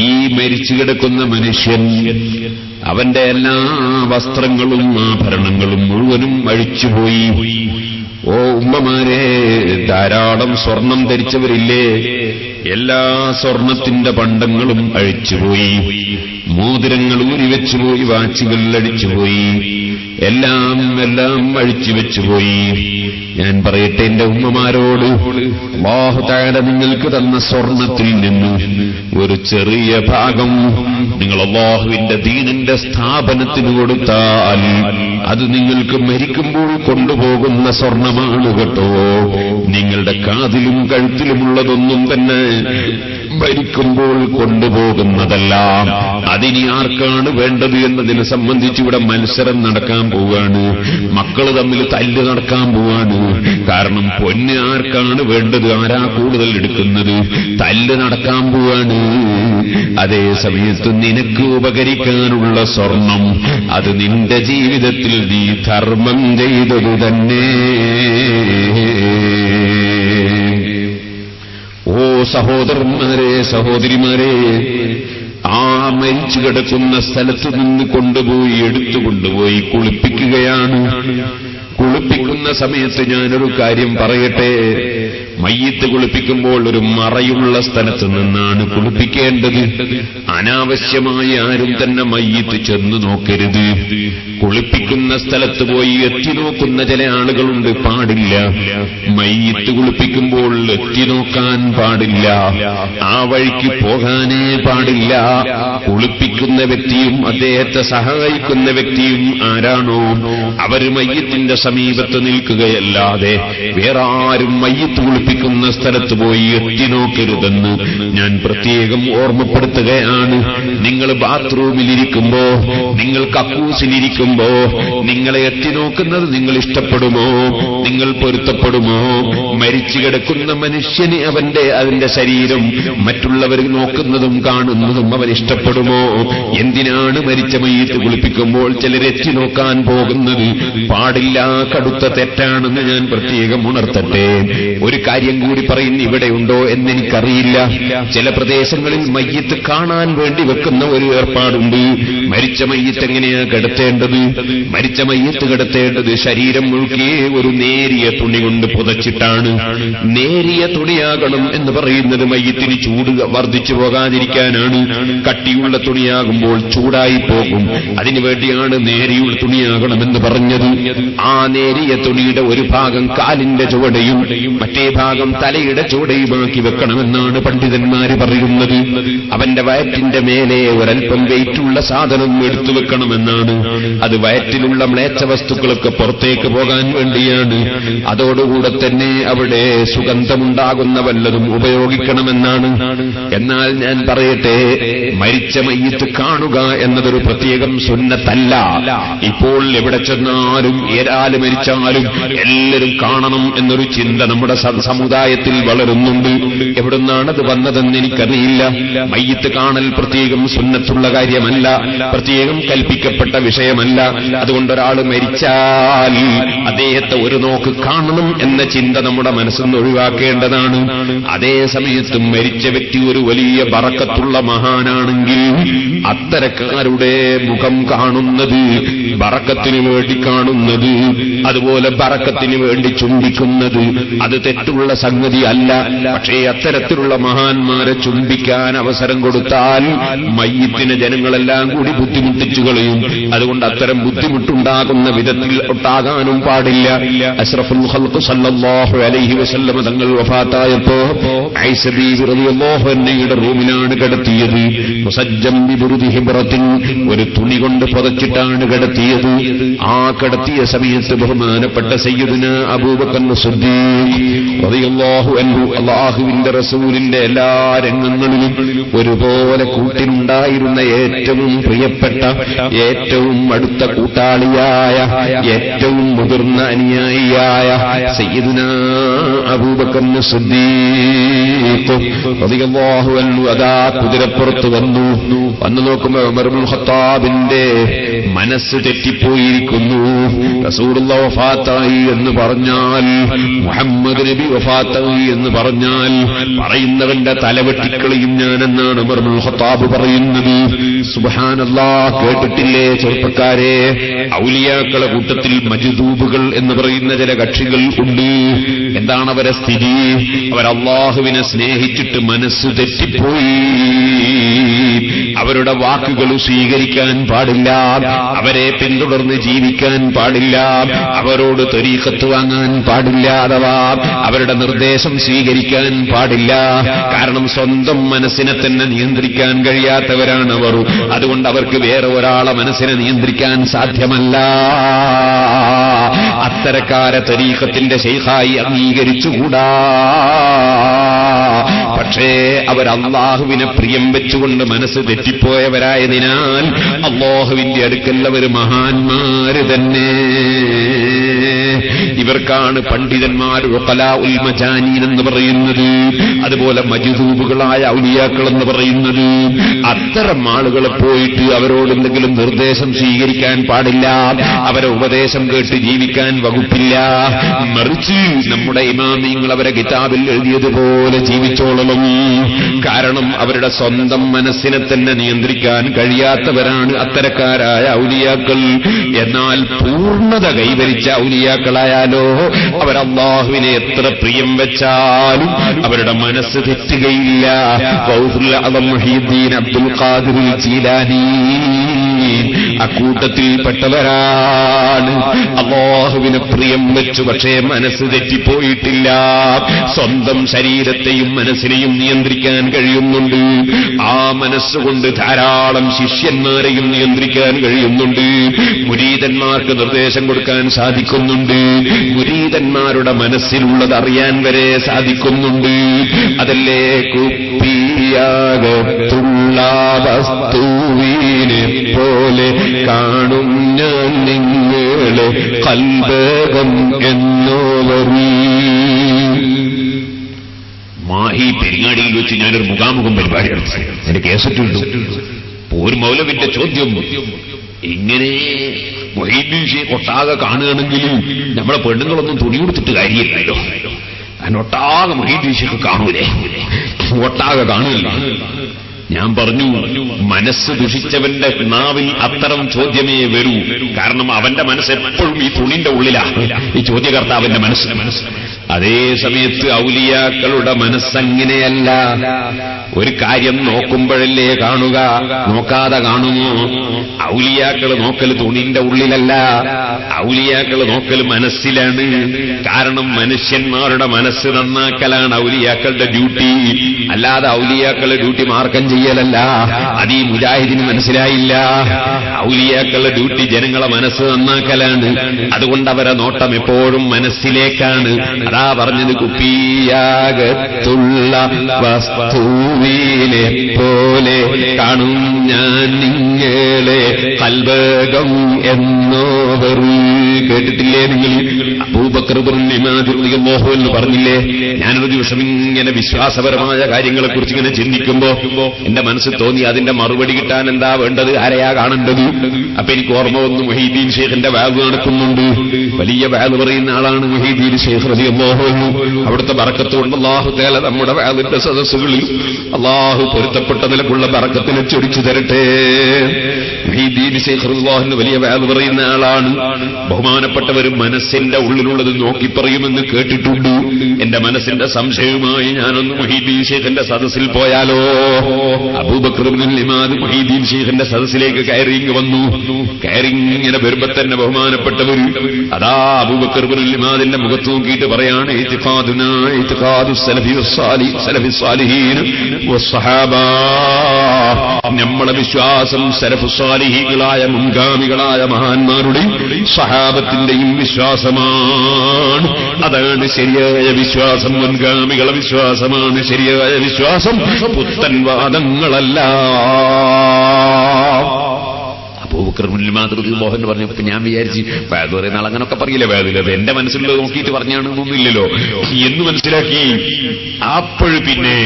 ഈ മരിച്ചു കിടക്കുന്ന മനുഷ്യൻ അവന്റെ എല്ലാ വസ്ത്രങ്ങളും ആഭരണങ്ങളും മുഴുവനും അഴിച്ചുപോയി. ഓ ഉമ്മമാരെ, ധാരാളം സ്വർണം ധരിച്ചവരില്ലേ? എല്ലാ സ്വർണത്തിന്റെ പണ്ടങ്ങളും അഴിച്ചുപോയി, മോതിരങ്ങൾ ഊരിവെച്ചുപോയി, വാച്ചുകൾ അടിച്ചുപോയി. എല്ലാം അഴിച്ചു വെച്ചുപോയി. ഞാൻ പറയട്ടെ എന്റെ ഉമ്മമാരോട്, അല്ലാഹു തആല നിങ്ങൾക്ക് തന്ന സ്വർണത്തിൽ നിന്ന് ഒരു ചെറിയ ഭാഗം നിങ്ങൾ അല്ലാഹുവിന്റെ ദീനിന്റെ സ്ഥാപനത്തിന് കൊടുത്താൽ അത് നിങ്ങൾക്ക് മരിക്കുമ്പോൾ കൊണ്ടുപോകുന്ന സ്വർണമാണ് കേട്ടോ. നിങ്ങളുടെ കാതിലും കഴുത്തിലുമുള്ളതൊന്നും തന്നെ മരിക്കുമ്പോൾ കൊണ്ടുപോകുന്നതല്ല. അതിനി ആർക്കാണ് വേണ്ടത് എന്നതിനെ സംബന്ധിച്ച് ഇവിടെ മത്സരം നടക്കാൻ പോവുകയാണ്. മക്കൾ തമ്മിൽ തല്ല് നടക്കാൻ പോവാണ്. കാരണം പൊന്ന് ആർക്കാണ് വേണ്ടത്, ആരാ കൂടുതൽ എടുക്കുന്നത്, തല്ല് നടക്കാൻ പോവാണ്. അതേ സമയത്ത് നിനക്ക് ഉപകരിക്കാനുള്ള സ്വർണം അത് നിന്റെ ജീവിതത്തിൽ നീ ധർമ്മം ചെയ്തതു തന്നെ. ഓ സഹോദരന്മാരെ, സഹോദരിമാരെ, ആ മരിച്ചു കിടക്കുന്ന സ്ഥലത്ത് നിന്ന് കൊണ്ടുപോയി എടുത്തുകൊണ്ടുപോയി കുളിപ്പിക്കുകയാണ്. കുളിപ്പിക്കുന്ന സമയത്ത് ഞാനൊരു കാര്യം പറയട്ടെ. മയ്യിത്ത് കുളിപ്പിക്കുമ്പോൾ ഒരു മറയുള്ള സ്ഥലത്ത് നിന്നാണ് കുളിപ്പിക്കേണ്ടത്. അനാവശ്യമായി ആരും തന്നെ മയ്യിത്ത് ചെന്ന് നോക്കരുത്. കുളിപ്പിക്കുന്ന സ്ഥലത്ത് പോയി എത്തി നോക്കുന്ന ചില ആളുകളുണ്ട്, പാടില്ല. മയ്യിത്ത് കുളിപ്പിക്കുമ്പോൾ എത്തി നോക്കാൻ പാടില്ല, ആ വഴിക്ക് പോകാനേ പാടില്ല. കുളിപ്പിക്കുന്ന വ്യക്തിയും അദ്ദേഹത്തെ സഹായിക്കുന്ന വ്യക്തിയും ആരാണോ അവർ മയ്യിത്തിന്റെ സമീപത്ത് നിൽക്കുകയല്ലാതെ വേറെ ആരും മയ്യിത്ത് കുളിപ്പിക്കുന്ന സ്ഥലത്ത് പോയി എത്തി നോക്കരുതെന്ന് ഞാൻ പ്രത്യേകം ഓർമ്മപ്പെടുത്തുകയാണ്. നിങ്ങൾ ബാത്റൂമിലിരിക്കുമ്പോ, നിങ്ങൾ കക്കൂസിലിരിക്കുമ്പോ നിങ്ങളെ എത്തി നോക്കുന്നത് നിങ്ങൾ ഇഷ്ടപ്പെടുമോ, നിങ്ങൾ പൊരുത്തപ്പെടുമോ? മരിച്ചു കിടക്കുന്ന മനുഷ്യന് അതിന്റെ ശരീരം മറ്റുള്ളവർ നോക്കുന്നതും കാണുന്നതും അവൻ ഇഷ്ടപ്പെടുമോ? എന്തിനാണ് മരിച്ച മയ്യിത്ത് കുളിപ്പിക്കുമ്പോൾ ചിലരെത്തി നോക്കാൻ പോകുന്നത്? പാടില്ല, കടുത്ത തെറ്റാണെന്ന് ഞാൻ പ്രത്യേകം ഉണർത്തട്ടെ. ഒരു കാര്യം കൂടി പറയുന്നു, ഇവിടെയുണ്ടോ എന്നെനിക്കറിയില്ല. ചില പ്രദേശങ്ങളിൽ മയ്യിത്ത് കാണാൻ വേണ്ടി വെക്കുന്ന ഒരു ഏർപ്പാടുണ്ട്. മരിച്ച മയ്യിത്ത് എങ്ങനെയാ കിടത്തേണ്ടത്? മരിച്ച മയ്യിത്ത് കിടത്തേണ്ടത് ശരീരം മുഴുക്കി ഒരു നേരിയ തുണി കൊണ്ട് പുതച്ചിട്ടാണ്. നേരിയ തുണിയാകണം എന്ന് പറയുന്നത് മയ്യിത്തിന് ചൂട് വർദ്ധിച്ചു പോകാതിരിക്കാനാണ്. കട്ടിയുള്ള തുണിയാകുമ്പോൾ ചൂടായി പോകും. അതിനുവേണ്ടിയാണ് നേരിയുള്ള തുണിയാകണമെന്ന് പറഞ്ഞത്. ആ നേരിയ തുണിയുടെ ഒരു ഭാഗം കാലിന്റെ ചുവടയും മറ്റേ ഭാഗം തലയുടെ ചുവടയുമാക്കി വെക്കണമെന്നാണ് പണ്ഡിതന്മാര് പറയുന്നത്. അവന്റെ വയറ്റിന്റെ മേലെ ഒരൽപ്പം വെയിറ്റുള്ള സാധനം എടുത്തു വെക്കണമെന്നാണ്. അത് വയറ്റിലുള്ള മ്ലേച്ഛ വസ്തുക്കളൊക്കെ പുറത്തേക്ക് പോകാൻ വേണ്ടിയാണ്. അതോടുകൂടെ തന്നെ അവിടെ സുഗന്ധമുണ്ടാകുന്ന വല്ലതും ഉപയോഗിക്കണമെന്നാണ്. എന്നാൽ ഞാൻ പറയട്ടെ, മരിച്ച മയ്യിത്ത് കാണുക എന്നതൊരു പ്രത്യേകം സുന്നത്തല്ല. ഇപ്പോൾ എവിടെ ചെന്നാലും ഏരാല് മരിച്ചാലും എല്ലാവരും കാണണം എന്നൊരു ചിന്ത നമ്മുടെ സമുദായത്തിൽ വളരുന്നുണ്ട്. എവിടുന്നാണത് വന്നതെന്ന് എനിക്കറിയില്ല. മയ്യിത്ത് കാണൽ പ്രത്യേകം സുന്നത്തുള്ള കാര്യമല്ല, പ്രത്യേകം കൽപ്പിക്കപ്പെട്ട വിഷയമല്ല. അതുകൊണ്ടൊരാൾ മരിച്ചാൽ അദ്ദേഹത്തെ ഒരു നോക്ക് കാണണം എന്ന ചിന്ത നമ്മുടെ മനസ്സിൽ നിന്ന് ഒഴിവാക്കേണ്ടതാണ്. അതേ സമയത്ത് മരിച്ച വ്യക്തി ഒരു വലിയ ബറക്കത്തുള്ള മഹാനാണെങ്കിൽ അത്തരക്കാരുടെ മുഖം കാണുന്നത് ബറക്കത്തിന് വേണ്ടി കാണുന്നത്, അതുപോലെ ബറക്കത്തിന് വേണ്ടി ചുംബിക്കുന്നത് അത് തെറ്റുള്ള സംഗതി അല്ല. പക്ഷേ അത്തരത്തിലുള്ള മഹാന്മാരെ ചുംബിക്കാൻ അവസരം കൊടുത്താൽ മയ്യിത്തിനെ ജനങ്ങളെല്ലാം കൂടി ബുദ്ധിമുട്ടിച്ചു കളയും. അതുകൊണ്ട് അത്തരം ബുദ്ധിമുട്ടുണ്ടാകുന്ന വിധത്തിൽ ഒട്ടാകാനും പാടില്ല. അഷ്റഫുൽ ഖൽഖ് സല്ലല്ലാഹു അലൈഹി വസല്ലം തങ്ങൾ വഫാത്തായപ്പോ ഐസ ബീവി റളിയല്ലാഹു അൻഹയുടെ റൂമിലാണ് കിടത്തിയത്. മുസജ്ജം ബിബുർദി ഹിബ്റത്തിൻ, ഒരു തുണി കൊണ്ട് പുതച്ചിട്ടാണ് കിടത്തിയത്. ആ കിടത്തിയ സമയത്ത് ബഹുമാനപ്പെട്ട സയ്യിദുനാ അബൂബക്കർ സിദ്ദീഖ് റളിയല്ലാഹു അൻഹു അല്ലാഹുവിന്റെ റസൂലിന്റെ എല്ലാ രംഗങ്ങളിലും ഒരുപോലെ കൂട്ടിനുണ്ടായിരുന്ന ഏറ്റവും പ്രിയപ്പെട്ട, ഏറ്റവും അടുത്ത കൂട്ടാളിയായ, ഏറ്റവും മുതിർന്ന അനുയായിയായ സയ്യിദുനാ അബൂബക്കർ സിദ്ദീഖ് റളിയല്ലാഹു അൻഹു അതാ കുതിരപ്പുറത്ത് വന്നു നോക്കുമ്പോൾ ഉമർ ഇബ്നുൽ ഖത്താബിന്റെ മനസ്സ് തെറ്റിപ്പോയിരിക്കുന്നു. റസൂലുള്ളാഹി വഫാത്തായി എന്ന് പറഞ്ഞാൽ, മുഹമ്മദ് നബി വഫാത്തായി എന്ന് പറഞ്ഞാൽ പറയുന്നവന്റെ തലവെട്ടിക്കളിയും ഞാനെന്നാണ് ഉമർ ഇബ്നുൽ ഖത്താബ് പറയുന്നത്. സുബ്ഹാനല്ലാഹ്, കേട്ടിട്ടില്ലേ ചെറുപ്പക്കാരെ? ഔലിയാക്കളെ കൂട്ടത്തിൽ മജ്ദൂബുകൾ എന്ന് പറയുന്ന ചില കക്ഷികൾ ഉണ്ട്. എന്താണ് അവരെ സ്ഥിതി? അവർ അല്ലാഹുവിനെ സ്നേഹിച്ചിട്ട് മനസ്സ് തെറ്റിപ്പോയി. അവരുടെ വാക്കുകൾ സ്വീകരിക്കാൻ പാടില്ല, അവരെ പിന്തുടർന്ന് ജീവിക്കാൻ പാടില്ല, അവരോട് ത്വരീഖത്ത് വാങ്ങാൻ പാടില്ല, അഥവാ അവരുടെ നിർദ്ദേശം സ്വീകരിക്കാൻ പാടില്ല. കാരണം സ്വന്തം മനസ്സിനെ തന്നെ നിയന്ത്രിക്കാൻ കഴിയാത്തവരാണ് അവർ. അതുകൊണ്ട് അവർക്ക് വേറെ ഒരാളെ മനസ്സിനെ നിയന്ത്രിക്കാൻ സാധ്യമല്ല. അത്തരക്കാരെ ത്വരീഖത്തിന്റെ ശൈഖായി അംഗീകരിച്ചുകൂടാ. പക്ഷേ അവർ അല്ലാഹുവിനെ പ്രിയം വെച്ചുകൊണ്ട് മനസ്സ് തെറ്റിപ്പോയവരായതിനാൽ അല്ലാഹുവിന്റെ അടുക്കൽ അവർ മഹാന്മാര് തന്നെ. ഇവർക്കാണ് പണ്ഡിതന്മാർ ഉഖലാഉൽ മജാനീൻ എന്ന് പറയുന്നത്, അതുപോലെ മജ്ദൂബുകളായ ഔലിയാക്കൾ എന്ന് പറയുന്നത്. അത്തരം ആളുകളെ പോയിട്ട് അവരോട് എന്തെങ്കിലും നിർദ്ദേശം സ്വീകരിക്കാൻ പാടില്ല, അവരെ ഉപദേശം കേട്ട് ജീവിക്കാൻ വകുപ്പില്ല. മറിച്ച് നമ്മുടെ ഇമാമിങ്ങൾ അവരെ കിതാബിൽ എഴുതിയതുപോലെ ജീവിച്ചോളണം. കാരണം അവരുടെ സ്വന്തം മനസ്സിനെ തന്നെ നിയന്ത്രിക്കാൻ കഴിയാത്തവരാണ് അത്തരക്കാരായ ഔലിയാക്കൾ. എന്നാൽ പൂർണ്ണത കൈവരിച്ച ഔലിയാക്കളായാലോ അവർ അല്ലാഹുവിനെ എത്ര പ്രിയം വെച്ചാലും അവരുടെ മനസ്സ് തെറ്റുകയില്ല. ഗൗസുൽ അഅ്ലം മുഹീദ്ദീൻ അബ്ദുൽ ഖാദിർ ജീലാനി അക്കൂട്ടത്തിൽപ്പെട്ടവരാണ്. അല്ലാഹുവിനെ പ്രിയം വെച്ചു, പക്ഷേ മനസ്സ് തെറ്റിപ്പോയിട്ടില്ല. സ്വന്തം ശരീരത്തെയും മനസ്സിനെയും നിയന്ത്രിക്കാൻ കഴിയുന്നുണ്ട്. ആ മനസ്സുകൊണ്ട് ധാരാളം ശിഷ്യന്മാരെയും നിയന്ത്രിക്കാൻ കഴിയുന്നുണ്ട്. മുരീദന്മാർക്ക് നിർദ്ദേശം കൊടുക്കാൻ സാധിക്കുന്നുണ്ട്. മുരീദന്മാരുടെ മനസ്സിലുള്ളത് അറിയാൻ വരെ സാധിക്കുന്നുണ്ട്. അതല്ലേ കുപ്പിയാകത്തുള്ള വസ്തുവിനെ പോലെ കാണും ഞാൻ നിങ്ങളെ കൽബകം എന്നോവരീ. മാഹി പെരിങ്ങാടിയിൽ വെച്ച് ഞാനൊരു മുഖാമുഖം പരിപാടി നടത്തി. എന്റെ കേസറ്റുണ്ട്. ഒരു മൗലവിന്റെ ചോദ്യം, ഇങ്ങനെ മൊഹീദ്ദീൻ ശൈഖ് ഒട്ടാകെ കാണുകയാണെങ്കിൽ നമ്മളെ പെണ്ണുങ്ങളൊന്നും തുണി കൊടുത്തിട്ട് കാര്യമില്ലല്ലോ. അതിനൊട്ടാകെ മൊഹീദ്ദീൻ ശൈഖ് കാണൂലേ? ഒട്ടാകെ കാണുകയില്ല. ഞാൻ പറഞ്ഞു, മനസ്സ് ദുഷിച്ചവന്റെ നാവിൽ അത്തരം ചോദ്യമേ വരൂ. കാരണം അവന്റെ മനസ്സ് എപ്പോഴും ഈ തുണിന്റെ ഉള്ളിലാണ്, ഈ ചോദ്യകർത്താവിന്റെ മനസ്സ്. അതേ സമയത്ത് ഔലിയാക്കളുടെ മനസ്സങ്ങനെയല്ല. ഒരു കാര്യം നോക്കുമ്പോഴല്ലേ കാണുക, നോക്കാതെ കാണുമോ? ഔലിയാക്കൾ നോക്കൽ തുണിന്റെ ഉള്ളിലല്ല, ഔലിയാക്കൾ നോക്കൽ മനസ്സിലാണ്. കാരണം മനുഷ്യന്മാരുടെ മനസ്സ് നന്നാക്കലാണ് ഔലിയാക്കളുടെ ഡ്യൂട്ടി. അല്ലാതെ ഔലിയാക്കളുടെ ഡ്യൂട്ടി മാർക്കം ചെയ്യലല്ല. അത് ഈ മുജാഹിദിന് മനസ്സിലായില്ല. ഔലിയാക്കളുടെ ഡ്യൂട്ടി ജനങ്ങളെ മനസ്സ് നന്നാക്കലാണ്. അതുകൊണ്ട് അവരെ നോട്ടം എപ്പോഴും മനസ്സിലേക്കാണ്. അതാ പറഞ്ഞത്, കുപ്പിയാകത്തുള്ള വസ്തുവിനെ പോലെ കാണും ഞാൻ നിങ്ങളെ കൽബകം എന്നോവർ. കേട്ടിട്ടില്ലേ നിങ്ങൾ? അബൂബക്കർ റളിയല്ലാഹു അൻഹു പറഞ്ഞില്ലേ, ഞാനൊരു ദിവസം ഇങ്ങനെ വിശ്വാസപരമായ കാര്യങ്ങളെ കുറിച്ച് ഇങ്ങനെ ചിന്തിക്കുമ്പോ എന്റെ മനസ്സിൽ തോന്നി, അതിന്റെ മറുപടി കിട്ടാൻ എന്താ വേണ്ടത്, ആരെയാ കാണേണ്ടത്? അപ്പൊ എനിക്ക് ഓർമ്മ വന്നു, മുഹീദ്ദീൻ ശൈഖിന്റെ വാഗ് നടക്കുന്നുണ്ട്. വലിയ വാഗ് പറയുന്ന ആളാണ് മുഹീദ്ദീൻ ശൈഖ് റളിയല്ലാഹു അൻഹു. അവിടുത്തെ ബറക്കത്ത് കൊണ്ട് അല്ലാഹു തആല നമ്മുടെ വാഗിന്റെ സദസ്സുകളിൽ അല്ലാഹു പൊരുത്തപ്പെട്ട നിലക്കുള്ള ബറക്കത്തിനെ ചൊരിച്ചു തരട്ടെ. മുഹീദ്ദീൻ ശൈഖ് റളിയല്ലാഹു അൻഹു വലിയ വാഗ് പറയുന്ന ആളാണ്. ബഹുമാനപ്പെട്ടവരും മനസ്സിന്റെ ഉള്ളിലുള്ളത് നോക്കി പറയുമെന്ന് കേട്ടിട്ടുണ്ട്. എന്റെ മനസ്സിന്റെ സംശയവുമായി ഞാനൊന്ന് മുഹീദ്ദീൻ ശൈഖിന്റെ സദസ്സിൽ പോയാലോ? അബൂബക്കർ ഇബ്നുൽ ഇമാദ് മുഹീദ്ദീൻ ശൈഖിന്റെ സദസ്സിലേക്ക് കയറി വന്നു. കയറി ഇങ്ങനെ വരുമ്പോ തന്നെ ബഹുമാനപ്പെട്ടവർ അതാ അബൂബക്കർ ഇബ്നുൽ ഇമാദിന്റെ മുഖത്ത് നോക്കിയിട്ട് പറയാണ്, ഇത്തിഖാദുനാ ഇത്തിഖാദു സലഫി സ്വാലിഹീൻ വസ്സഹാബ. നമ്മളെ വിശ്വാസം സലഫു സ്വാലിഹീകളായ മുൻഗാമികളായ മഹാന്മാരുടെ സഹാബത്തിന്റെയും വിശ്വാസമാണ്. അതാണ് ശരിയായ വിശ്വാസം. മുൻഗാമികളെ വിശ്വാസമാണ് ശരിയായ വിശ്വാസം, പുത്തൻ വാദങ്ങളല്ല. അബൂബക്കർ റളിയല്ലാഹു അൻഹു പറഞ്ഞപ്പോ ഞാൻ വിചാരിച്ചു, വേദ പറയുന്ന ആൾ അങ്ങനൊക്കെ പറയില്ലേ, വേദില്ല എന്റെ മനസ്സിലുള്ളത് നോക്കിയിട്ട് പറഞ്ഞാണെന്നൊന്നുമില്ലല്ലോ എന്ന് മനസ്സിലാക്കി. അപ്പോഴും പിന്നെ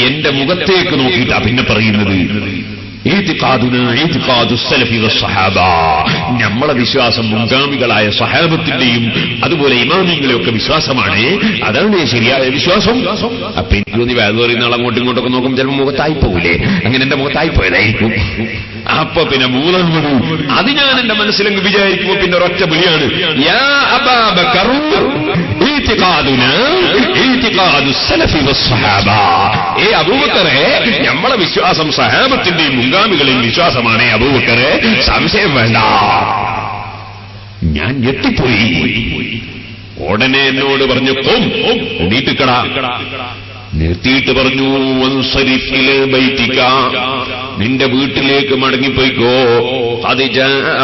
എന്റെ മുഖത്തേക്ക് നോക്കിയിട്ടാ പിന്നെ പറയുന്നത്. നമ്മളെ വിശ്വാസം മുൻഗാമികളായ സഹാബത്തിന്റെയും അതുപോലെ ഇമാമിങ്ങളെയൊക്കെ വിശ്വാസമാണ്. അതാണ് ശരിയായ വിശ്വാസം. അപ്പൊ എനിക്ക് തോന്നി വേദ പറയുന്ന ആൾ അങ്ങോട്ടും ഇങ്ങോട്ടൊക്കെ നോക്കും, ചിലപ്പോൾ മുഖത്തായി പോകൂലേ, അങ്ങനെ എന്റെ മുഖത്തായി പോയതായിരിക്കും. അപ്പൊ പിന്നെ മൂന്നാമത് അത് ഞാൻ എന്റെ മനസ്സിലങ്ങ് വിചാരിക്കുമ്പോ പിന്നെ ഒരൊറ്റ വിളിയാണ്, യാ അബൂബക്കർ ഈതിഖാദുനാ ഈതിഖാദു സലഫി വസ്സഹാബ. അബൂബക്കറെ, നമ്മളെ വിശ്വാസം സഹാബത്തിന്റെയും മുൻഗാമികളെയും വിശ്വാസമാണ്. അബൂബക്കറെ, സംശയം വേണ്ട. ഞാൻ ഞെട്ടിപ്പോയി. ഉടനെ എന്നോട് പറഞ്ഞു, എണീറ്റിക്കടാ. നിർത്തിയിട്ട് പറഞ്ഞു, നിന്റെ വീട്ടിലേക്ക് മടങ്ങിപ്പോയിക്കോ.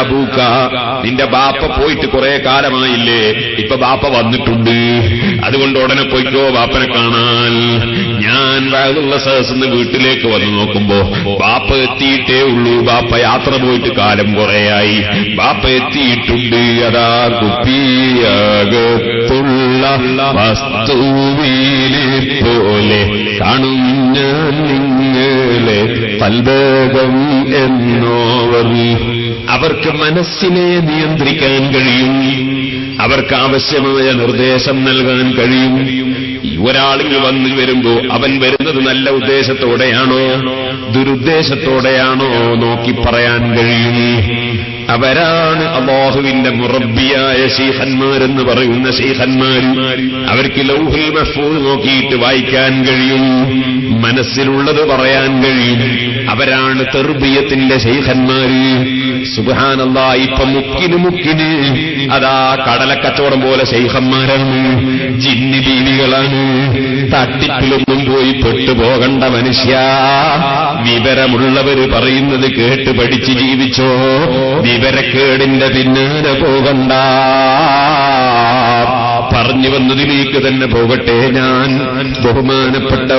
അബൂക, നിന്റെ ബാപ്പ പോയിട്ട് കുറെ കാലമായില്ലേ, ഇപ്പൊ ബാപ്പ വന്നിട്ടുണ്ട്, അതുകൊണ്ട് ഉടനെ പോയിക്കോ ബാപ്പനെ കാണാൻ. ഞാൻ വഅദുള്ള സദസ്സിന്ന് വീട്ടിലേക്ക് വന്നു നോക്കുമ്പോ ബാപ്പ എത്തിയിട്ടേ ഉള്ളൂ. ബാപ്പ യാത്ര പോയിട്ട് കാലം കുറേയായി. ബാപ്പ എത്തിയിട്ടുണ്ട്. അതാ കുപ്പിയകത്തുള്ള വസ്തുവിനെ പോലെ കാണും ഞാൻ നിങ്ങളെ കൽബകം എന്നോവർ. അവർക്ക് മനസ്സിനെ നിയന്ത്രിക്കാൻ കഴിയും, അവർക്ക് ആവശ്യമായ നിർദ്ദേശം നൽകാൻ കഴിയും. ഒരാളിൽ വന്നു വരുമ്പോ അവൻ വരുന്നത് നല്ല ഉദ്ദേശത്തോടെയാണോ ദുരുദ്ദേശത്തോടെയാണോ നോക്കി പറയാൻ കഴിയും. അവരാണ് അല്ലാഹുവിന്റെ മുറബ്ബിയായ ശൈഖന്മാരെന്ന് പറയുന്ന ശൈഖന്മാർ. അവർക്ക് ലൗഹുൽ മഹ്ഫൂസ് നോക്കിയിട്ട് വായിക്കാൻ കഴിയും, മനസ്സിലുള്ളത് പറയാൻ കഴിയും. അവരാണ് തർബിയത്തിന്റെ ശൈഖന്മാര്. സുബ്ഹാനല്ലാഹ്, ഇപ്പൊ മുക്കിന് അതാ കടലക്കച്ചവടം പോലെ ശൈഖന്മാരാണ്, ജിന്നി ബീവികളാണ്. തട്ടിപ്പിലൊന്നും പോയി പെട്ടുപോകണ്ട മനുഷ്യ. വിവരമുള്ളവര് പറയുന്നത് കേട്ട് പഠിച്ച് ജീവിച്ചോ, വിവരക്കേടിന്റെ പിന്നാലെ പോകണ്ട. പറഞ്ഞു വന്നതിലേക്ക് തന്നെ പോകട്ടെ. ഞാൻ ബഹുമാനപ്പെട്ട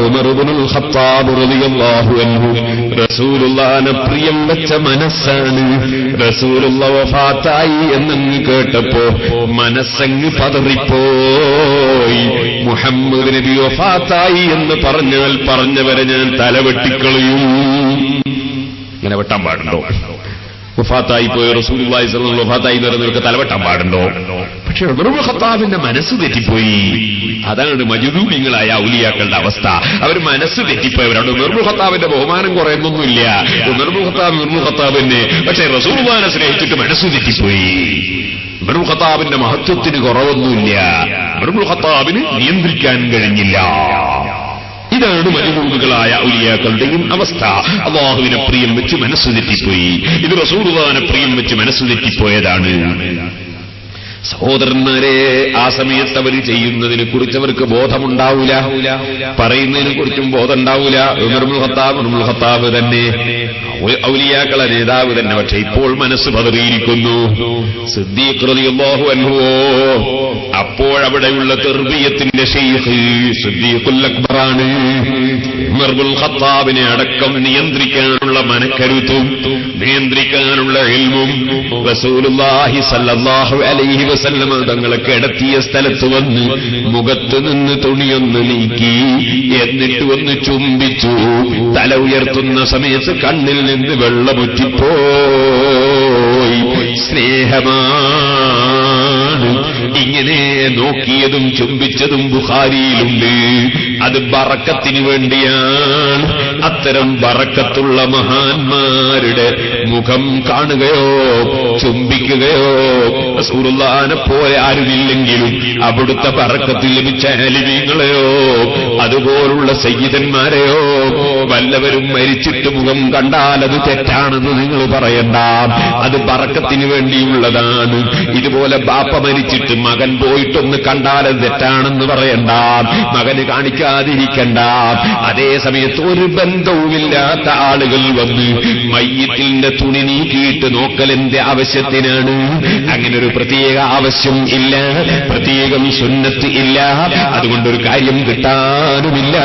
ഉമർ ഇബ്നുൽ ഖത്താബ് റളിയല്ലാഹു അൻഹു റസൂലുള്ളാഹിനെ പ്രിയം വെച്ച മനസ്സാണ്. റസൂലുള്ളാഹി വഫാത്തായി എന്നങ്ങ് കേട്ടപ്പോ മനസ്സങ്ങ് പതറിപ്പോയി. മുഹമ്മദ് നബി വഫാത്തായി എന്ന് പറഞ്ഞാൽ പറഞ്ഞവരെ ഞാൻ തലവെട്ടിക്കളയും. ഇങ്ങനെ വെട്ടാൻ പാടുണ്ടോ? വഫാത്തായി പോയ റസൂലുള്ളാഹി സ്വല്ലല്ലാഹു അലൈഹി വഫാത്തായി വരുന്നവർക്ക് തലവെട്ടാൻ പാടുണ്ടോ? പക്ഷെ ഉമർ ഇബ്നുൽ ഖത്താബിന്റെ മനസ്സ് തെറ്റിപ്പോയി. അതാണ് മജ്ദൂബികളായ ഔലിയാക്കളുടെ അവസ്ഥ. അവർ മനസ്സ് തെറ്റിപ്പോയവരാണ്. ഉമർ ഇബ്നുൽ ഖത്താബിന്റെ ബഹുമാനം കുറയുന്നൊന്നുമില്ല. ഉമർ ഇബ്നുൽ ഖത്താബ് തന്നെ, പക്ഷെ റസൂലുള്ളാഹിനെ സ്നേഹിച്ചിട്ട് മനസ്സ് തെറ്റിപ്പോയി. ഉമർ ഇബ്നുൽ ഖത്താബിന്റെ മഹത്വത്തിന് കുറവൊന്നുമില്ല. ഉമർ ഇബ്നുൽ ഖത്താബിന് നിയന്ത്രിക്കാൻ കഴിഞ്ഞില്ല. ഇതാണ് മജ്ദൂബുകളായ ഔലിയാക്കളുടെയും അവസ്ഥ. അല്ലാഹുവിനെ പ്രിയം വെച്ച് മനസ്സ് തെറ്റിപ്പോയി. ഇത് റസൂലുള്ളാഹിനെ പ്രിയം വെച്ച് മനസ്സ് തെറ്റിപ്പോയതാണ്. സഹോദരന്മാരെ, ആ സമയത്ത് അവർ ചെയ്യുന്നതിനെ കുറിച്ച് അവർക്ക് ബോധമുണ്ടാവില്ല, പറയുന്നതിനെ കുറിച്ചും ബോധം ഉണ്ടാവില്ല. ഉമർ ഇബ്നുൽ ഖത്താബ് തന്നെ ഔലിയാക്കളെ നേതാവ് തന്നെ. പക്ഷെ ഇപ്പോൾ മനസ്സ് പതറിയിരിക്കുന്നു. സിദ്ദീഖ് റളിയല്ലാഹു അൻഹുവോ അപ്പോഴവിടെയുള്ള തർബിയത്തിന്റെ ശൈഖ് സിദ്ദീഖുൽ അക്ബറാണ്. ഉമർ ഇബ്നുൽ ഖത്താബിനെ അടക്കം നിയന്ത്രിക്കാനുള്ള മനക്കരുത്തും നിയന്ത്രിക്കാനുള്ള ഇൽമും റസൂലുള്ളാഹി സ്വല്ലല്ലാഹു അലൈഹി വസല്ലം തങ്ങളെ കിടത്തിയ സ്ഥലത്ത് വന്ന് മുഖത്ത് നിന്ന് തുണിയൊന്ന് നീക്കി, എന്നിട്ട് ഒന്ന് ചുംബിച്ചു. തല ഉയർത്തുന്ന സമയത്ത് കണ്ണിൽ നിന്ന് വെള്ളമുറ്റിപ്പോയി. സ്നേഹമാണ്. ഇങ്ങനെ നോക്കിയതും ചുംബിച്ചതും ബുഖാരിയിലുണ്ട്. അത് ബറക്കത്തിന് വേണ്ടിയാണ്. അത്തരം ബറക്കത്തുള്ള മഹാന്മാരുടെ മുഖം കാണുകയോ ചുംബിക്കുകയോ റസൂലുള്ളാഹിനെ പോലെ ആരുമില്ലെങ്കിലും അവിടുത്തെ ബറക്കത്തിൽ ലഭിച്ച ആലിമീങ്ങളെയോ അതുപോലുള്ള സയ്യിദന്മാരെയോ വല്ലവരും മരിച്ചിട്ട് മുഖം കണ്ടാൽ അത് തെറ്റാണെന്ന് നിങ്ങൾ പറയണ്ട. അത് ബറക്കത്തിന് വേണ്ടിയുള്ളതാണ്. ഇതുപോലെ ബാപ്പ മരിച്ചിട്ട് മകൻ പോയിട്ടൊന്ന് കണ്ടാൽ അത് തെറ്റാണെന്ന് പറയണ്ട. മകന് കാണിക്കാതിരിക്കണ്ട. അതേ സമയത്ത് ഒരു ബന്ധവുമില്ലാത്ത ആളുകൾ വന്ന് മയ്യിത്തിന്റെ തുണി നീക്കിയിട്ട് നോക്കലിന്റെ ആവശ്യത്തിനാണ്. അങ്ങനെ ഒരു പ്രത്യേക ആവശ്യം ഇല്ല, പ്രത്യേകം സുന്നത്ത് ഇല്ല. അതുകൊണ്ടൊരു കാര്യം കിട്ടാനുമില്ല.